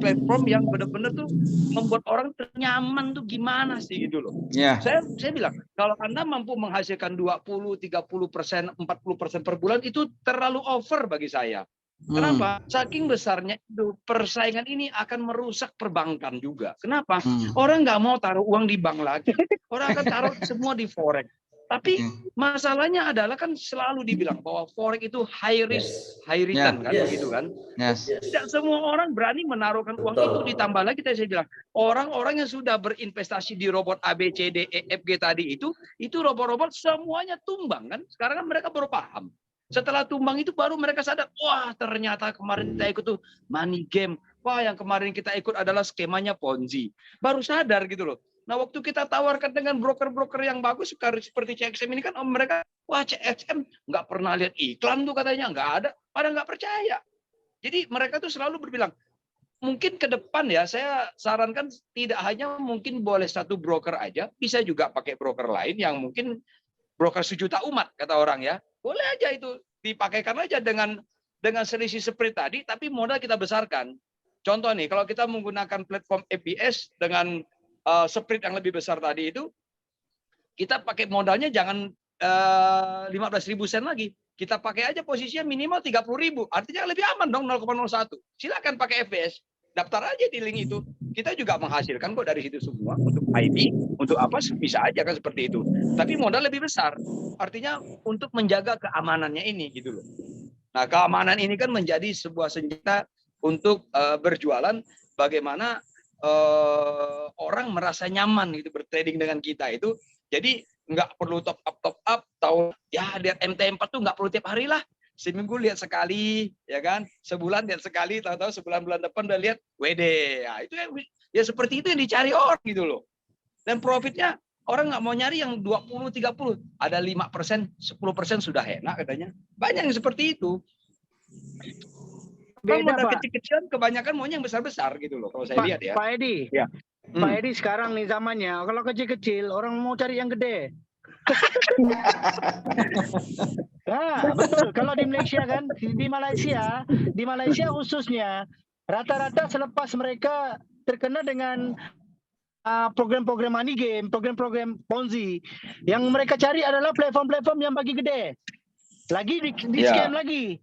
platform yang benar-benar tuh membuat orang nyaman tuh gimana sih gitu loh. Ya. Saya bilang kalau Anda mampu menghasilkan 20, 30%, 40% per bulan itu terlalu over bagi saya. Kenapa? Saking besarnya itu persaingan ini akan merusak perbankan juga. Kenapa? Orang nggak mau taruh uang di bank lagi. Orang akan taruh semua di forex. Tapi masalahnya adalah kan selalu dibilang bahwa forex itu high risk, high return kan begitu kan. Yes. Tidak semua orang berani menaruhkan uang itu. Ditambah lagi saya bilang orang-orang yang sudah berinvestasi di robot ABCD EFG tadi itu robot-robot semuanya tumbang kan. Sekarang kan mereka baru paham. Setelah tumbang itu baru mereka sadar, wah ternyata kemarin kita ikut tuh money game. Wah yang kemarin kita ikut adalah skemanya Ponzi. Baru sadar gitu loh. Nah waktu kita tawarkan dengan broker-broker yang bagus seperti CXM ini kan mereka, wah CXM nggak pernah lihat iklan tuh katanya, nggak ada. Pada nggak percaya. Jadi mereka tuh selalu berbilang, mungkin ke depan ya saya sarankan tidak hanya mungkin boleh satu broker aja, bisa juga pakai broker lain yang mungkin broker sejuta umat kata orang ya. Boleh aja itu dipakaikan aja dengan selisih spread tadi, tapi modal kita besarkan. Contoh nih, kalau kita menggunakan platform FBS dengan spread yang lebih besar tadi itu, kita pakai modalnya jangan 15.000 sen lagi. Kita pakai aja posisinya minimal 30.000. Artinya lebih aman dong 0,01. Silakan pakai FBS. Daftar aja di link itu. Kita juga menghasilkan kok dari situ semua. Untuk IP, untuk apa bisa aja kan seperti itu. Tapi modal lebih besar. Artinya untuk menjaga keamanannya ini gitu loh. Nah keamanan ini kan menjadi sebuah senjata untuk berjualan. Bagaimana orang merasa nyaman gitu bertrading dengan kita itu. Jadi nggak perlu top up. Tahu ya lihat MT4 tuh nggak perlu tiap hari lah. Seminggu lihat sekali, ya kan? Sebulan lihat sekali, tahu-tahu sebulan-bulan depan udah lihat WD. Ya, itu ya seperti itu yang dicari orang gitu loh. Dan profitnya orang nggak mau nyari yang 20, 30. Ada 5%, 10% sudah enak katanya. Banyak yang seperti itu. Kalau modal kecil-kecilan kebanyakan maunya yang besar-besar gitu loh. Kalau saya lihat ya. Pak Edi, ya. Pak Edi sekarang nih zamannya, kalau kecil-kecil orang mau cari yang gede. Betul. Kalau di Malaysia kan, di Malaysia khususnya rata-rata selepas mereka terkena dengan program-program money game, program-program Ponzi, yang mereka cari adalah platform-platform yang bagi gede. Lagi di scam lagi.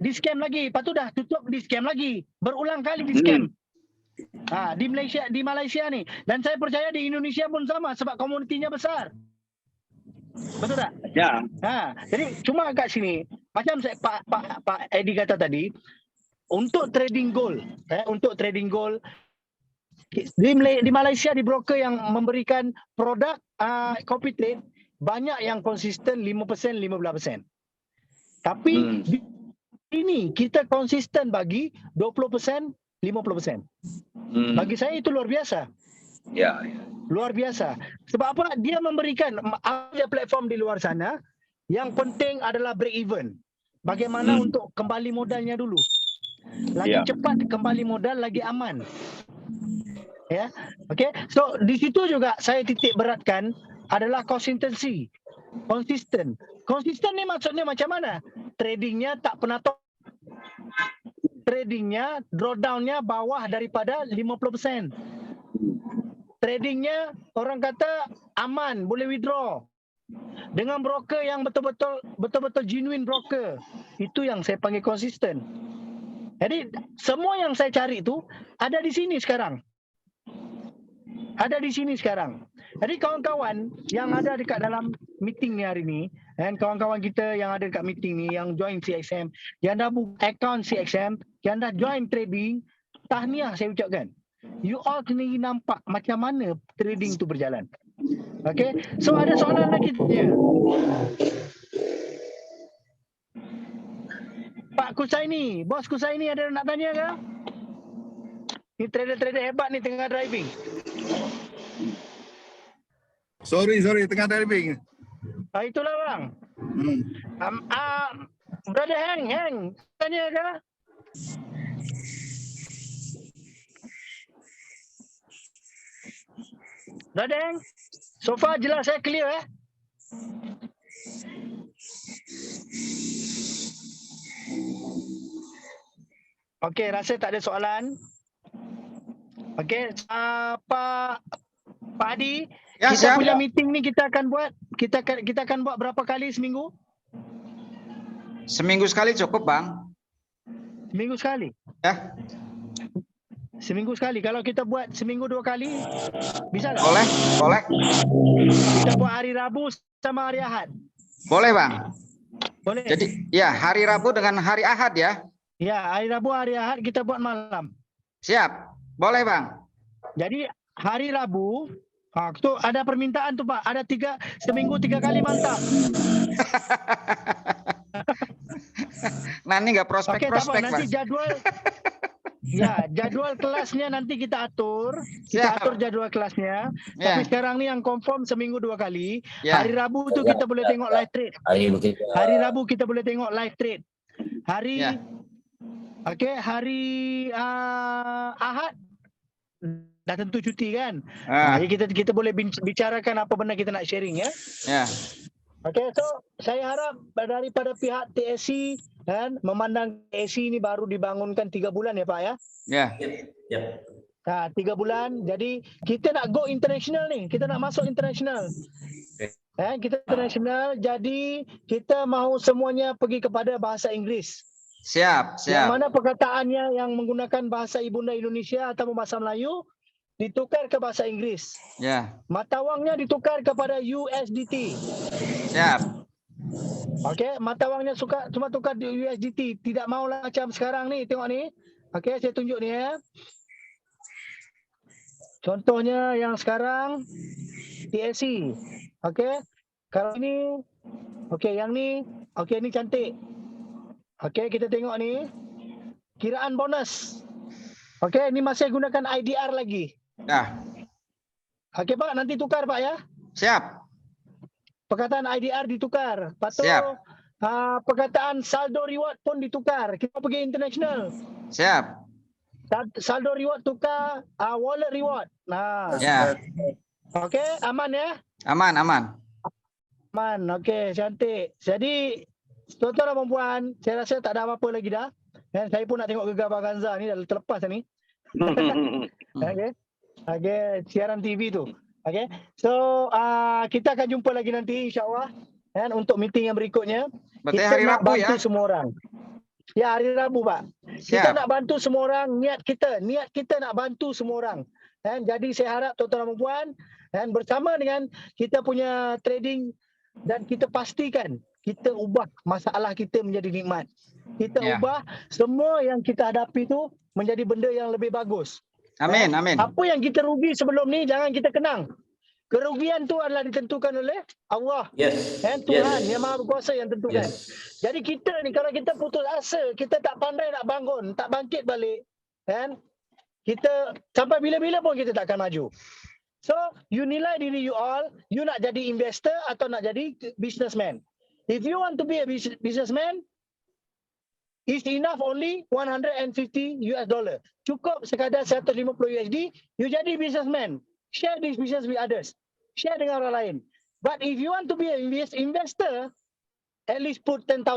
Di scam lagi, lepas tu dah tutup di scam lagi, berulang kali di scam. Di Malaysia nih, dan saya percaya di Indonesia pun sama sebab komunitinya besar. Betul tak? Ya. Jadi cuma kat sini, macam saya Pak Edi kata tadi, untuk trading gold, di Malaysia di broker yang memberikan produk copy trade banyak yang konsisten 5%, 15%. Tapi ini kita konsisten bagi 20%, 50%. Bagi saya itu luar biasa. Ya. Luar biasa. Sebab apa? Dia memberikan ada platform di luar sana, yang penting adalah break even. Bagaimana untuk kembali modalnya dulu. Lagi cepat kembali modal, lagi aman. Ya. Okey. So di situ juga saya titik beratkan adalah konsistensi. Konsisten. Konsisten ni maksudnya macam mana? Tradingnya tak pernah tradingnya drawdownnya bawah daripada 50%. Tradingnya orang kata aman, boleh withdraw. Dengan broker yang betul-betul genuine broker. Itu yang saya panggil konsisten. Jadi semua yang saya cari itu ada di sini sekarang. Ada di sini sekarang. Jadi kawan-kawan yang ada dekat dalam meeting ni hari ni, dan kawan-kawan kita yang ada dekat meeting ni, yang join CXM, yang dah buka account CXM, yang dah join trading, tahniah saya ucapkan. You all kena nampak macam mana trading tu berjalan. Okay, so ada soalan lagi tanya. Pak Kusaini, bos Kusaini ada nak tanya ke? Ni trader-trader hebat ni tengah driving. Sorry, tengah driving. Itulah bang. Brother Hang, tanya ke? Dah Deng. So far jelas saya clear Okey, rasa tak ada soalan. Okey, Pak Adi, Ya, kita siap. punya meeting ni kita akan buat berapa kali seminggu? Seminggu sekali cukup, Bang. Seminggu sekali. Ya, Seminggu sekali. Kalau kita buat seminggu 2 kali, bisa tak? boleh, boleh. Kita buat hari Rabu sama hari Ahad. Boleh, Bang. Boleh? Jadi, ya hari Rabu dengan hari Ahad ya. Ya, hari Rabu, hari Ahad kita buat malam. Siap. Boleh, Bang. Jadi hari Rabu, tu ada permintaan tu Pak. Ada seminggu 3 kali mantap. Nah, ini nggak Okey, tak apa. prospek-prospek, Nanti Bang. jadwal kelasnya nanti kita atur. Kita Siap. atur jadwal kelasnya. Ya. Tapi sekarang ni yang confirm seminggu 2 kali. Ya. Hari Rabu tu kita boleh tengok live trade. Hari Rabu kita boleh tengok live trade. Hari Ya. Okey, hari Ahad dah tentu cuti kan. Jadi kita boleh bicarakan apa benda kita nak sharing ya. Ya. Okey, so saya harap daripada pihak TSC kan memandang TSC ini baru dibangunkan 3 bulan ya Pak ya. Ya. Ya. 3 bulan. Jadi kita nak go international ni. Kita nak masuk international. Kita international. Jadi kita mahu semuanya pergi kepada bahasa Inggeris. Siap, Yang siap. mana perkataannya yang menggunakan bahasa ibunda Indonesia atau bahasa Melayu ditukar ke bahasa Inggeris. Ya. Mata wangnya ditukar kepada USDT. Siap. Okey, mata wangnya cuma tukar di USDT. Tidak maulah macam sekarang ni. Tengok ni. Okey, saya tunjuk ni ya. Contohnya yang sekarang TSC. Okey. Kalau ini okey, yang ni okey, ni cantik. Okey, kita tengok ni. Kiraan bonus. Okey, ni masih gunakan IDR lagi. Ya. Okey Pak, nanti tukar Pak ya. Siap. Perkataan IDR ditukar. Lepas tu Siap. perkataan saldo reward pun ditukar. Kita pergi international. Siap. Saldo reward tukar wallet reward. Ya. Okey, aman ya? Aman, aman. Aman. Okey, cantik. Jadi tuan-tuan dan puan, saya rasa tak ada apa-apa lagi dah. Dan saya pun nak tengok Gegar Vaganza ni dah terlepas ni. Okey. Okey, siaran TV tu. Okey. So, kita akan jumpa lagi nanti insya-Allah kan untuk meeting yang berikutnya. Berarti Kita hari nak Rabu bantu ya. semua orang. Ya, hari Rabu, Pak. Siap. Kita nak bantu semua orang, niat kita nak bantu semua orang. Dan jadi saya harap tuan-tuan dan puan dan bersama dengan kita punya trading dan kita pastikan kita ubah masalah kita menjadi nikmat. Kita ubah semua yang kita hadapi tu menjadi benda yang lebih bagus. Amin, amin. Apa yang kita rugi sebelum ni jangan kita kenang. Kerugian tu adalah ditentukan oleh Allah. Yes. Tuhan yang Maha Berkuasa yang tentukan. Yes. Jadi kita ni kalau kita putus asa, kita tak pandai nak bangun, tak bangkit balik, kan? Kita sampai bila-bila pun kita tak akan maju. So, you nilai diri you all, you nak jadi investor atau nak jadi businessman. If you want to be a businessman, it's enough only $150. Cukup sekadar 150 USD, you jadi businessman. Share this business with others. Share dengan orang lain. But if you want to be a investor, at least put $10,000.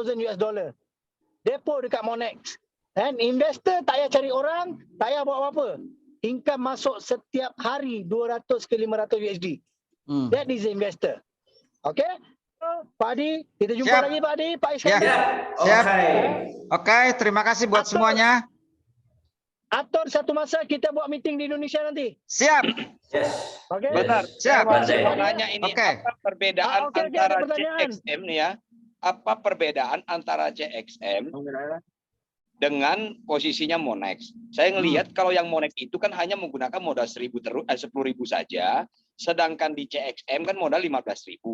Depo dekat Monex. And investor tak payah cari orang, tak payah buat apa-apa. Income masuk setiap hari 200 ke 500 USD. That is investor. Okay? Pak Adi, kita jumpa lagi Pak Adi, Pak Iskan. Siap. Oke, terima kasih buat semuanya. Atur satu masa kita buat meeting di Indonesia nanti. Siap. Yes. Okay? Benar. Siap. Saya mau nanya ini apa perbedaan antara CXM nih ya? Apa perbedaan antara CXM dengan posisinya Monex? Saya ngelihat kalau yang Monex itu kan hanya menggunakan modal 10.000 saja, sedangkan di CXM kan modal 15.000.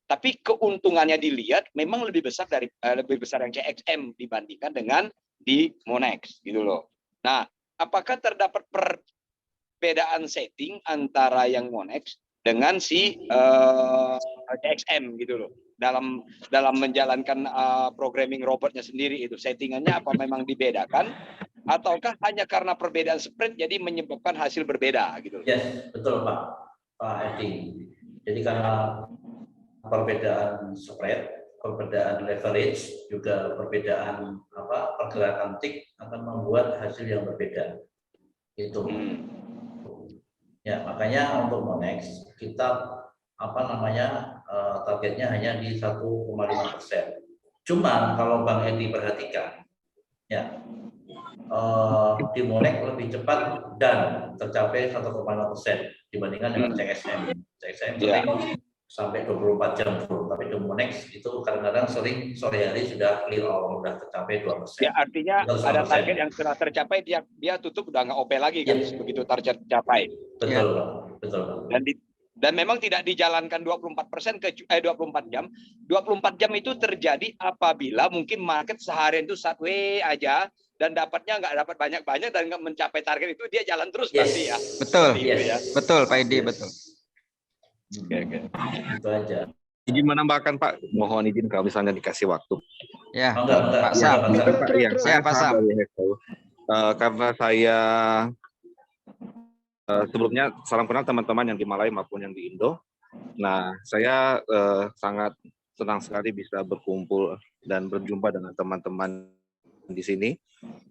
Tapi keuntungannya dilihat memang lebih besar yang CXM dibandingkan dengan di Monex gitu loh. Nah, apakah terdapat perbedaan setting antara yang Monex dengan si CXM gitu loh dalam menjalankan programming robotnya sendiri itu settingannya apa memang dibedakan ataukah hanya karena perbedaan spread jadi menyebabkan hasil berbeda gitu? Yes, betul Pak Edi. Jadi karena perbedaan spread, perbedaan leverage, juga perbedaan pergerakan tick akan membuat hasil yang berbeda. Itu. Ya, makanya untuk Monex kita targetnya hanya di 1,5%. Cuman kalau Bang Edi perhatikan, ya di Monex lebih cepat dan tercapai 1,5% dibandingkan dengan CXM. CXM sampai 24 jam full, tapi di Monex itu kadang-kadang sering sore hari sudah clear all, sudah tercapai 2%. Ya artinya ada target yang sudah tercapai, dia tutup udah nggak OP lagi kan, begitu target tercapai. Betul, Pak. Betul, Pak. Dan memang tidak dijalankan 24% 24 jam. 24 jam itu terjadi apabila mungkin market seharian itu sideways aja dan dapatnya nggak dapat banyak-banyak dan nggak mencapai target itu, dia jalan terus berarti ya. Betul. Yes. Ya. Betul, Pak Edi, betul. Oke. Itu aja. Izin menambahkan Pak, mohon izin kalau misalnya dikasih waktu. Ya, Enggak. Pak Sam. Saya Pak Sam. Karena saya sebelumnya salam kenal teman-teman yang di Malai maupun yang di Indo. Nah, saya sangat senang sekali bisa berkumpul dan berjumpa dengan teman-teman di sini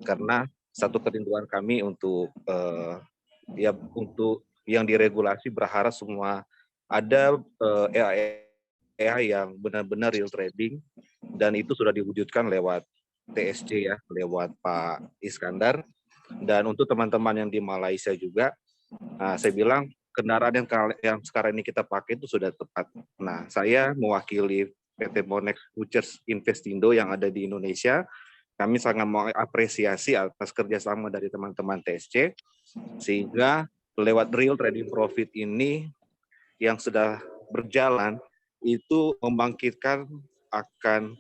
karena satu kerinduan kami untuk untuk yang diregulasi, berharap semua ada EA yang benar-benar real trading, dan itu sudah diwujudkan lewat TSC ya, lewat Pak Iskandar. Dan untuk teman-teman yang di Malaysia juga, saya bilang kendaraan yang sekarang ini kita pakai itu sudah tepat. Nah, saya mewakili PT Monex Futures Investindo yang ada di Indonesia. Kami sangat mengapresiasi atas kerjasama dari teman-teman TSC, sehingga lewat real trading profit ini yang sudah berjalan, itu membangkitkan akan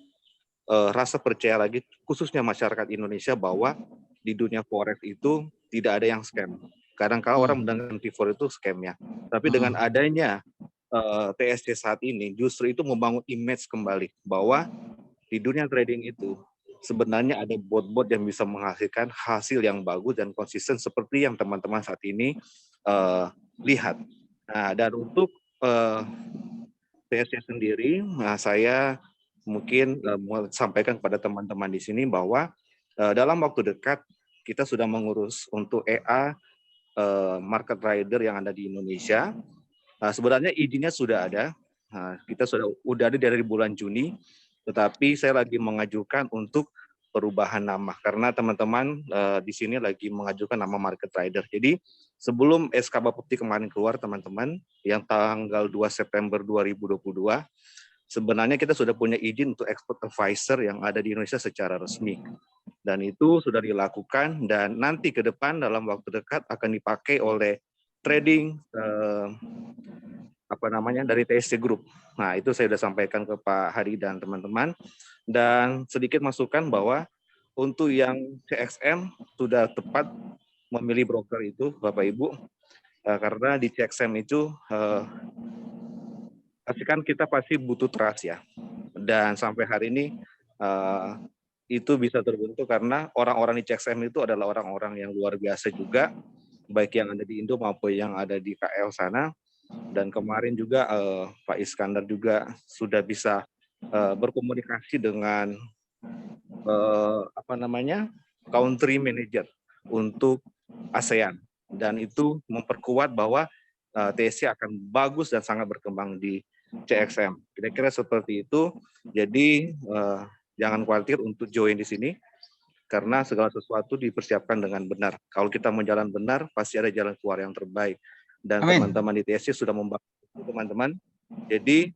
rasa percaya lagi, khususnya masyarakat Indonesia, bahwa di dunia forex itu tidak ada yang scam. Kadang-kala orang mendengar T4 itu scam ya, tapi dengan adanya TSC saat ini justru itu membangun image kembali bahwa di dunia trading itu sebenarnya ada bot-bot yang bisa menghasilkan hasil yang bagus dan konsisten seperti yang teman-teman saat ini lihat. Nah, dan untuk TSC sendiri, saya mungkin mau sampaikan kepada teman-teman di sini bahwa dalam waktu dekat kita sudah mengurus untuk EA market rider yang ada di Indonesia. Sebenarnya izinnya sudah ada, kita sudah ada dari bulan Juni, tetapi saya lagi mengajukan untuk perubahan nama karena teman-teman di sini lagi mengajukan nama market rider. Jadi sebelum SK Bapepti kemarin keluar teman-teman, yang tanggal 2 September 2022, sebenarnya kita sudah punya izin untuk export advisor yang ada di Indonesia secara resmi. Dan itu sudah dilakukan, dan nanti ke depan dalam waktu dekat akan dipakai oleh trading dari TSC Group. Nah, itu saya sudah sampaikan ke Pak Hari dan teman-teman. Dan sedikit masukan bahwa untuk yang CXM sudah tepat memilih broker itu, Bapak Ibu, karena di CXM itu pastikan kita pasti butuh trust ya. Dan sampai hari ini itu bisa terbentuk karena orang-orang di CXM itu adalah orang-orang yang luar biasa juga, baik yang ada di Indo maupun yang ada di KL sana. Dan kemarin juga Pak Iskandar juga sudah bisa berkomunikasi dengan country manager untuk ASEAN, dan itu memperkuat bahwa TSC akan bagus dan sangat berkembang di CXM. Kira-kira seperti itu. Jadi jangan khawatir untuk join di sini karena segala sesuatu dipersiapkan dengan benar. Kalau kita mau jalan benar, pasti ada jalan keluar yang terbaik. Dan teman-teman di TSC sudah membantu teman-teman. Jadi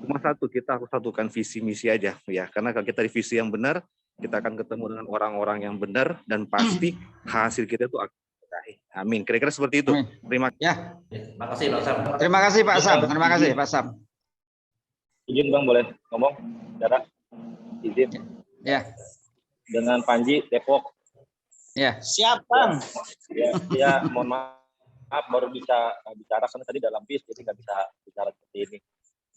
cuma satu, kita harus satukan visi misi aja ya. Karena kalau kita di visi yang benar, kita akan ketemu dengan orang-orang yang benar dan pasti hasil kita itu akan berakhir. Amin. Kira-kira seperti itu. Terima kasih. Ya. Terima kasih Pak Sam. Terima kasih Pak Sam. Terima kasih Pak Sam. Izin Bang, boleh ngomong? Cara izin. Ya. Dengan Panji Depok. Ya. Siap Bang. Ya, mohon maaf baru bisa bicara karena tadi dalam bis jadi nggak bisa bicara seperti ini.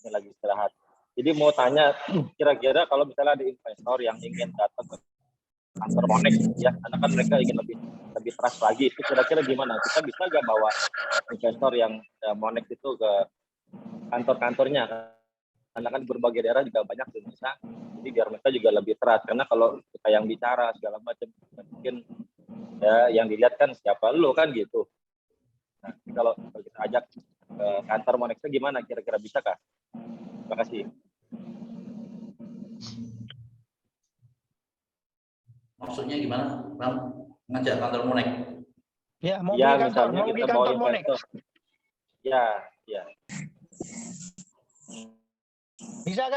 Ini lagi istirahat. Jadi mau tanya, kira-kira kalau misalnya ada investor yang ingin datang ke kantor Monex ya, karena kan mereka ingin lebih trust lagi. Itu kira-kira gimana? Kita bisa nggak bawa investor yang Monex itu ke kantor-kantornya? Karena kan berbagai daerah juga banyak di Indonesia, jadi biar mereka juga lebih trust. Karena kalau kita yang bicara segala macam, mungkin ya yang dilihat kan siapa lo kan gitu. Nah, kalau kita ajak ke kantor Monexnya gimana? Kira-kira bisa kah? Terima kasih. Maksudnya gimana, Bang? Ngajak kantor Monex? Ya, mau Ya, pergi kantor, misalnya mau pergi kita bawa kantor Monex. investor. Ya. Bisa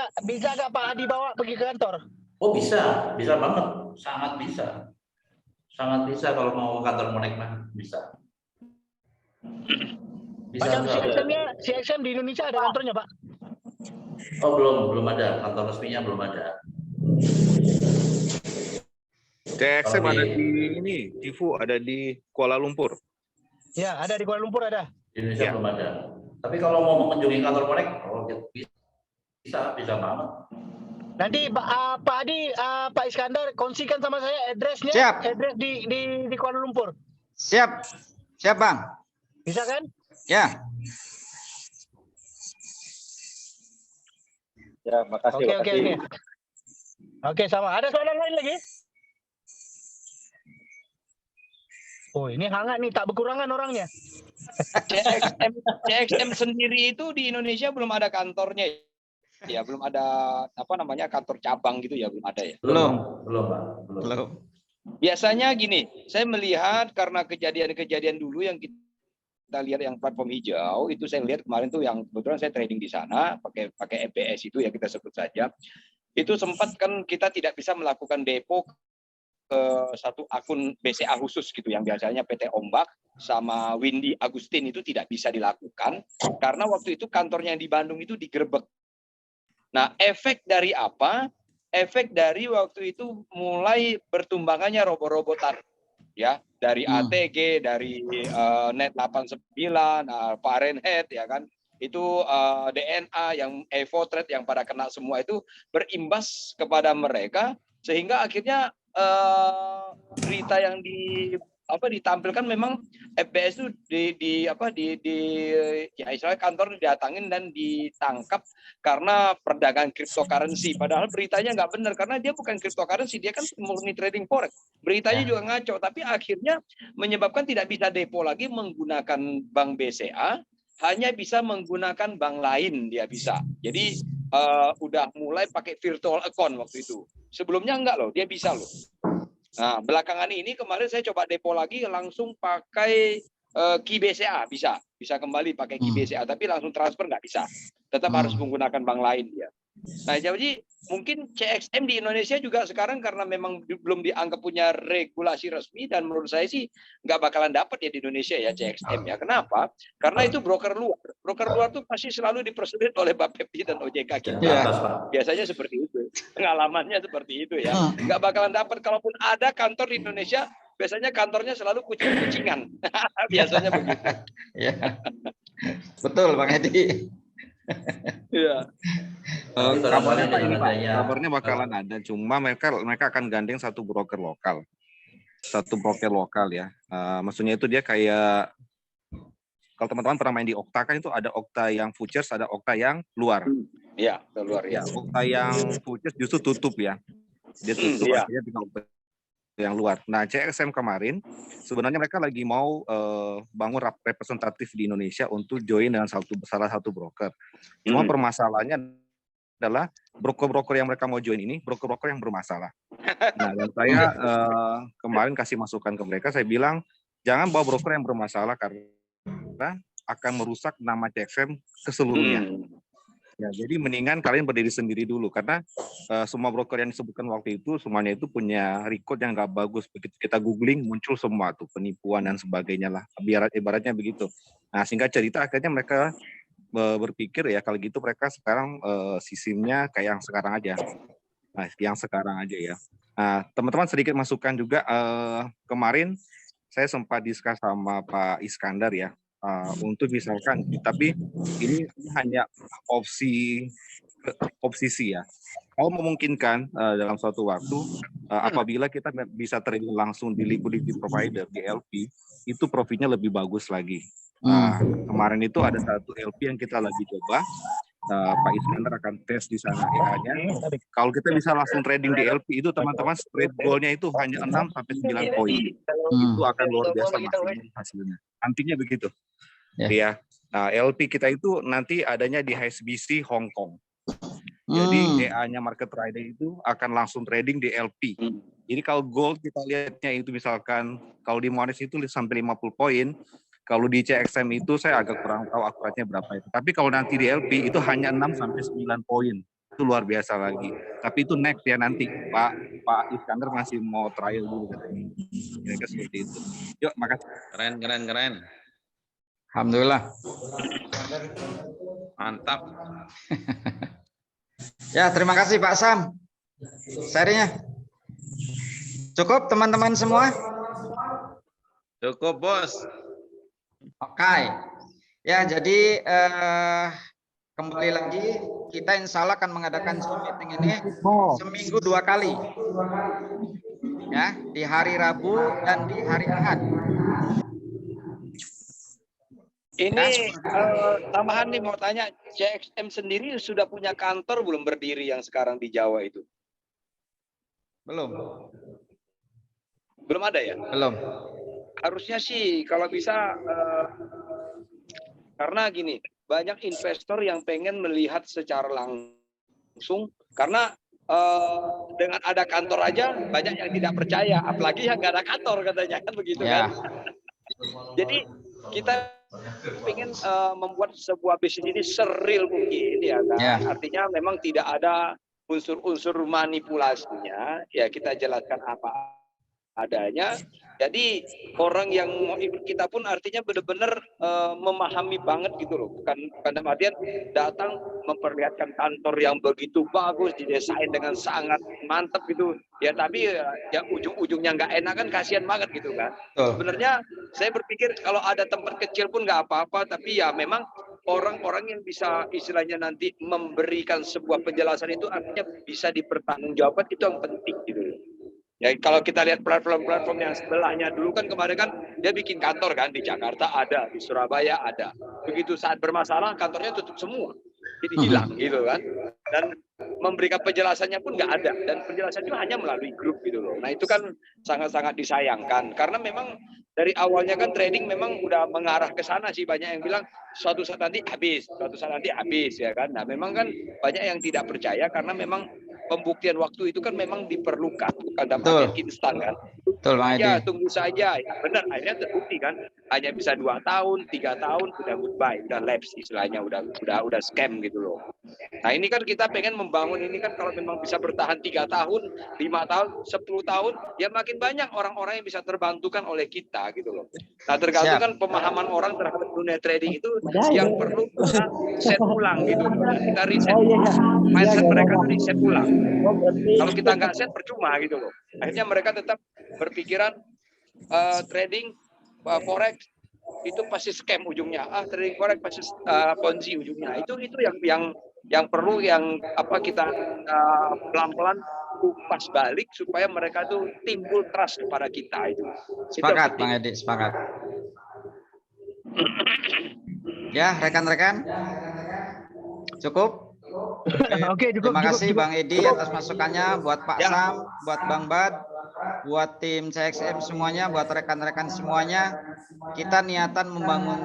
gak Pak Hadi bawa pergi ke kantor? Oh bisa banget, sangat bisa kalau mau ke kantor Monex mah bisa. Macam bisa. CXM di Indonesia ada kantornya Pak? Oh belum ada, kantor resminya belum ada. CXM ada di ini, Tifu ada di Kuala Lumpur. Ya, ada di Kuala Lumpur ada. Di Indonesia belum ada. Tapi kalau mau mengunjungi kantor Monex, bisa banget. Nanti Pak Hadi, Pak Iskandar kongsikan sama saya addressnya. Siap. Address di Kuala Lumpur. Siap Bang. Bisa kan? Ya. Ya, makasih. Oke, sama. Ada soalan lain lagi? Oh, ini hangat nih, tak berkurangan orangnya. CXM sendiri itu di Indonesia belum ada kantornya. Ya, belum ada kantor cabang gitu ya, belum ada ya. Belum. Biasanya gini, saya melihat karena kejadian-kejadian dulu yang kita lihat yang platform hijau itu, saya lihat kemarin tuh yang kebetulan saya trading di sana pakai EBS itu ya, kita sebut saja. Itu sempat kan kita tidak bisa melakukan depo ke satu akun BCA khusus gitu, yang biasanya PT Ombak sama Windy Agustin itu tidak bisa dilakukan karena waktu itu kantornya yang di Bandung itu digerebek. Nah, efek dari apa? Efek dari waktu itu mulai bertumbangannya robot-robotan, ya, dari ATG, dari Net 89, Fahrenheit, ya kan, itu DNA yang Evo Trade yang pada kena semua itu berimbas kepada mereka, sehingga akhirnya berita yang ditampilkan memang FBS itu ya istilahnya kantor didatangin dan ditangkap karena perdagangan cryptocurrency, padahal beritanya nggak benar karena dia bukan cryptocurrency, dia kan murni trading forex. Beritanya juga ngaco, tapi akhirnya menyebabkan tidak bisa depo lagi menggunakan bank BCA, hanya bisa menggunakan bank lain dia bisa. Jadi udah mulai pakai virtual account waktu itu. Sebelumnya enggak loh, dia bisa loh. Nah, belakangan ini kemarin saya coba depo lagi langsung pakai Key BCA, bisa kembali pakai Key BCA, tapi langsung transfer nggak bisa. Tetap harus menggunakan bank lain dia. Nah, jadi mungkin CXM di Indonesia juga sekarang karena memang belum dianggap punya regulasi resmi, dan menurut saya sih nggak bakalan dapat ya di Indonesia ya CXM ya. Kenapa? Karena itu broker luar. Broker luar tuh pasti selalu dipersulit oleh Bapepti dan OJK kita. Biasanya seperti itu. Pengalamannya seperti itu ya. Nggak bakalan dapat. Kalaupun ada kantor di Indonesia, biasanya kantornya selalu kucing-kucingan. Biasanya begitu. Ya. Betul Bang Edi. Iya. Kabarnya Pak, ini Pak, kabarnya bakalan ada, cuma mereka akan gandeng satu broker lokal ya. Maksudnya itu dia kayak, kalau teman-teman pernah main di Okta kan, itu ada Okta yang futures, ada Okta yang luar. Iya, luar ya. Okta yang futures justru tutup ya. Dia tutup akhirnya di Okta yang luar. Nah, CXM kemarin sebenarnya mereka lagi mau bangun representatif di Indonesia untuk join dengan salah satu broker. Cuma permasalahannya adalah broker-broker yang mereka mau join ini broker-broker yang bermasalah. Nah, dan saya kemarin kasih masukan ke mereka, saya bilang jangan bawa broker yang bermasalah karena akan merusak nama CXM keseluruhnya. Ya, jadi mendingan kalian berdiri sendiri dulu, karena semua broker yang disebutkan waktu itu semuanya itu punya record yang nggak bagus. Begitu kita googling muncul semua tuh penipuan dan sebagainya lah. Ibaratnya begitu. Nah, singkat cerita akhirnya mereka berpikir ya kalau gitu mereka sekarang sistemnya kayak yang sekarang aja. Nah, yang sekarang aja ya. Nah, teman-teman sedikit masukan juga, kemarin saya sempat diskus sama Pak Iskandar ya. Untuk misalkan, tapi ini hanya opsi opsi C ya. Kalau memungkinkan dalam suatu waktu, apabila kita bisa trading langsung di liquidity provider di LP, itu profitnya lebih bagus lagi. Kemarin itu ada satu LP yang kita lagi coba, Pak Iskandar akan tes di sana EA-nya. Kalau kita bisa langsung trading di LP itu teman-teman spread goalnya itu hanya 6 sampai 9 poin. Itu akan luar biasa maksimum hasilnya. Nantinya begitu. Ya. Nah, LP kita itu nanti adanya di HSBC Hong Kong. Jadi EA-nya market trader itu akan langsung trading di LP. Jadi kalau gold kita lihatnya itu misalkan kalau di Monex itu sampai 50 poin, kalau di CXM itu saya agak kurang tahu akuratnya berapa itu. Tapi kalau nanti di LP itu hanya 6 sampai 9 poin. Itu luar biasa lagi. Tapi itu next ya nanti. Pak Iskandar masih mau trial dulu katanya. Kira-kira seperti itu. Yuk, makasih. Keren. Alhamdulillah. Mantap. Ya, terima kasih Pak Sam. Sharingnya. Cukup teman-teman semua? Cukup, Bos. Oke. Ya, jadi kembali lagi kita insya Allah akan mengadakan Zoom meeting ini seminggu 2 kali. Ya, di hari Rabu dan di hari Ahad. Ini tambahan nih mau tanya, CXM sendiri sudah punya kantor belum berdiri yang sekarang di Jawa itu? Belum. Belum ada ya? Belum. Harusnya sih kalau bisa, karena gini, banyak investor yang pengen melihat secara langsung, karena dengan ada kantor aja banyak yang tidak percaya, apalagi yang nggak ada kantor katanya kan begitu kan. Jadi kita ingin membuat sebuah bisnis ini seril mungkin ya kan. Artinya memang tidak ada unsur-unsur manipulasinya, ya kita jelaskan apa adanya. Jadi orang yang mau ikut kita pun artinya benar-benar memahami banget gitu loh. Bukan dalam artian datang memperlihatkan kantor yang begitu bagus, didesain dengan sangat mantap gitu. Ya tapi ya ujung-ujungnya nggak enak kan, kasihan banget gitu kan. Sebenarnya saya berpikir kalau ada tempat kecil pun nggak apa-apa, tapi ya memang orang-orang yang bisa istilahnya nanti memberikan sebuah penjelasan itu artinya bisa dipertanggungjawabkan, itu yang penting gitu loh. Ya kalau kita lihat platform-platform yang sebelahnya dulu kan kemarin kan dia bikin kantor kan di Jakarta ada, di Surabaya ada. Begitu saat bermasalah kantornya tutup semua. Jadi hilang gitu kan. Dan memberikan penjelasannya pun nggak ada, dan penjelasannya hanya melalui grup gitu loh. Nah itu kan sangat-sangat disayangkan karena memang dari awalnya kan trading memang udah mengarah ke sana sih. Banyak yang bilang suatu saat nanti habis, ya kan. Nah memang kan banyak yang tidak percaya karena memang pembuktian waktu itu kan memang diperlukan, bukan dapat instan kan. Betul, Bang Ya Edi. tunggu saja, ya benar, akhirnya terbukti kan. Hanya bisa 2 tahun, 3 tahun, udah goodbye, udah lapse istilahnya, udah scam gitu loh. Nah ini kan kita pengen membangun ini kan, kalau memang bisa bertahan 3 tahun, 5 tahun, 10 tahun, ya makin banyak orang-orang yang bisa terbantukan oleh kita gitu loh. Nah tergantung kan pemahaman orang terhadap dunia trading itu yang perlu kita set ulang gitu. Kita riset, mindset mereka tuh riset ulang. Kalau kita nggak set percuma gitu loh. Akhirnya mereka tetap berpikiran trading forex itu pasti scam ujungnya. Trading forex pasti ponzi ujungnya. Itu yang perlu kita pelan-pelan kupas balik supaya mereka tuh timbul trust kepada kita itu. Sepakat, Bang Edi, sepakat. Ya, rekan-rekan. Cukup? Oke, cukup. Terima kasih Bang Edi atas masukannya, buat Pak Sam, buat Bang Bad, buat tim CXM semuanya, buat rekan-rekan semuanya. Kita niatan membangun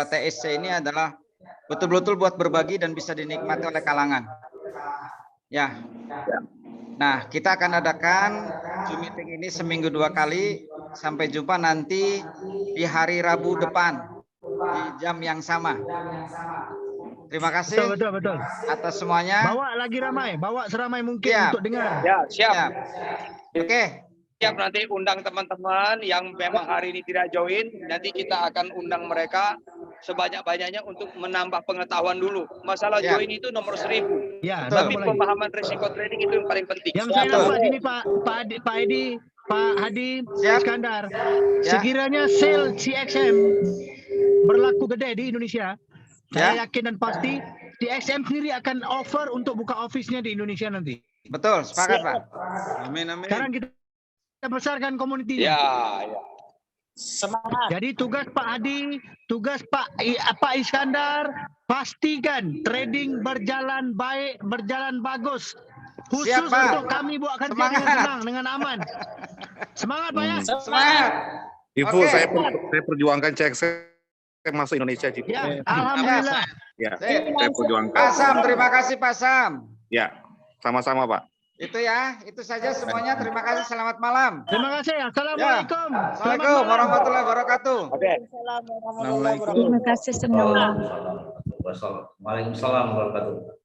TSC ini adalah betul-betul buat berbagi dan bisa dinikmati oleh kalangan. Ya. Nah, kita akan adakan Zoom meeting ini seminggu 2 kali. Sampai jumpa nanti di hari Rabu depan di jam yang sama. Terima kasih betul. atas semuanya. Bawa lagi ramai, bawa seramai mungkin untuk dengar. Ya, siap. Oke. Siap, nanti undang teman-teman yang memang hari ini tidak join, nanti kita akan undang mereka sebanyak-banyaknya untuk menambah pengetahuan dulu. Masalah join itu nomor 1000. Ya, tapi pemahaman risiko trading itu yang paling penting. Yang saya dapat ini Pak Edi, Pak Hadi, Iskandar, sekiranya sale CXM berlaku gede di Indonesia, saya yakin dan pasti TXM sendiri akan offer untuk buka office-nya di Indonesia nanti. Betul, sepakat Pak. Amin, amin. Sekarang kita besarkan komunitinya. Ya, ya. Semangat. Jadi tugas Pak Hadi, tugas Pak Iskandar, pastikan trading berjalan baik, berjalan bagus. Khusus Siap, Pak. untuk kami buat kerja dengan Semangat. senang, dengan aman. Semangat Pak ya. Semangat. Ibu, Oke. saya perjuangkan CXM masuk Indonesia, Ibu. Ya, alhamdulillah. Ya, Sip. saya perjuangkan. Pak Sam, terima kasih Pak Sam. Ya, sama-sama, Pak. Itu ya, itu saja semuanya. Terima kasih, selamat malam. Terima kasih. Assalamualaikum. Selamat Assalamualaikum malam. warahmatullahi wabarakatuh. Oke. Assalamualaikum warahmatullahi wabarakatuh. Terima kasih semua. Waalaikumsalam warahmatullahi wabarakatuh.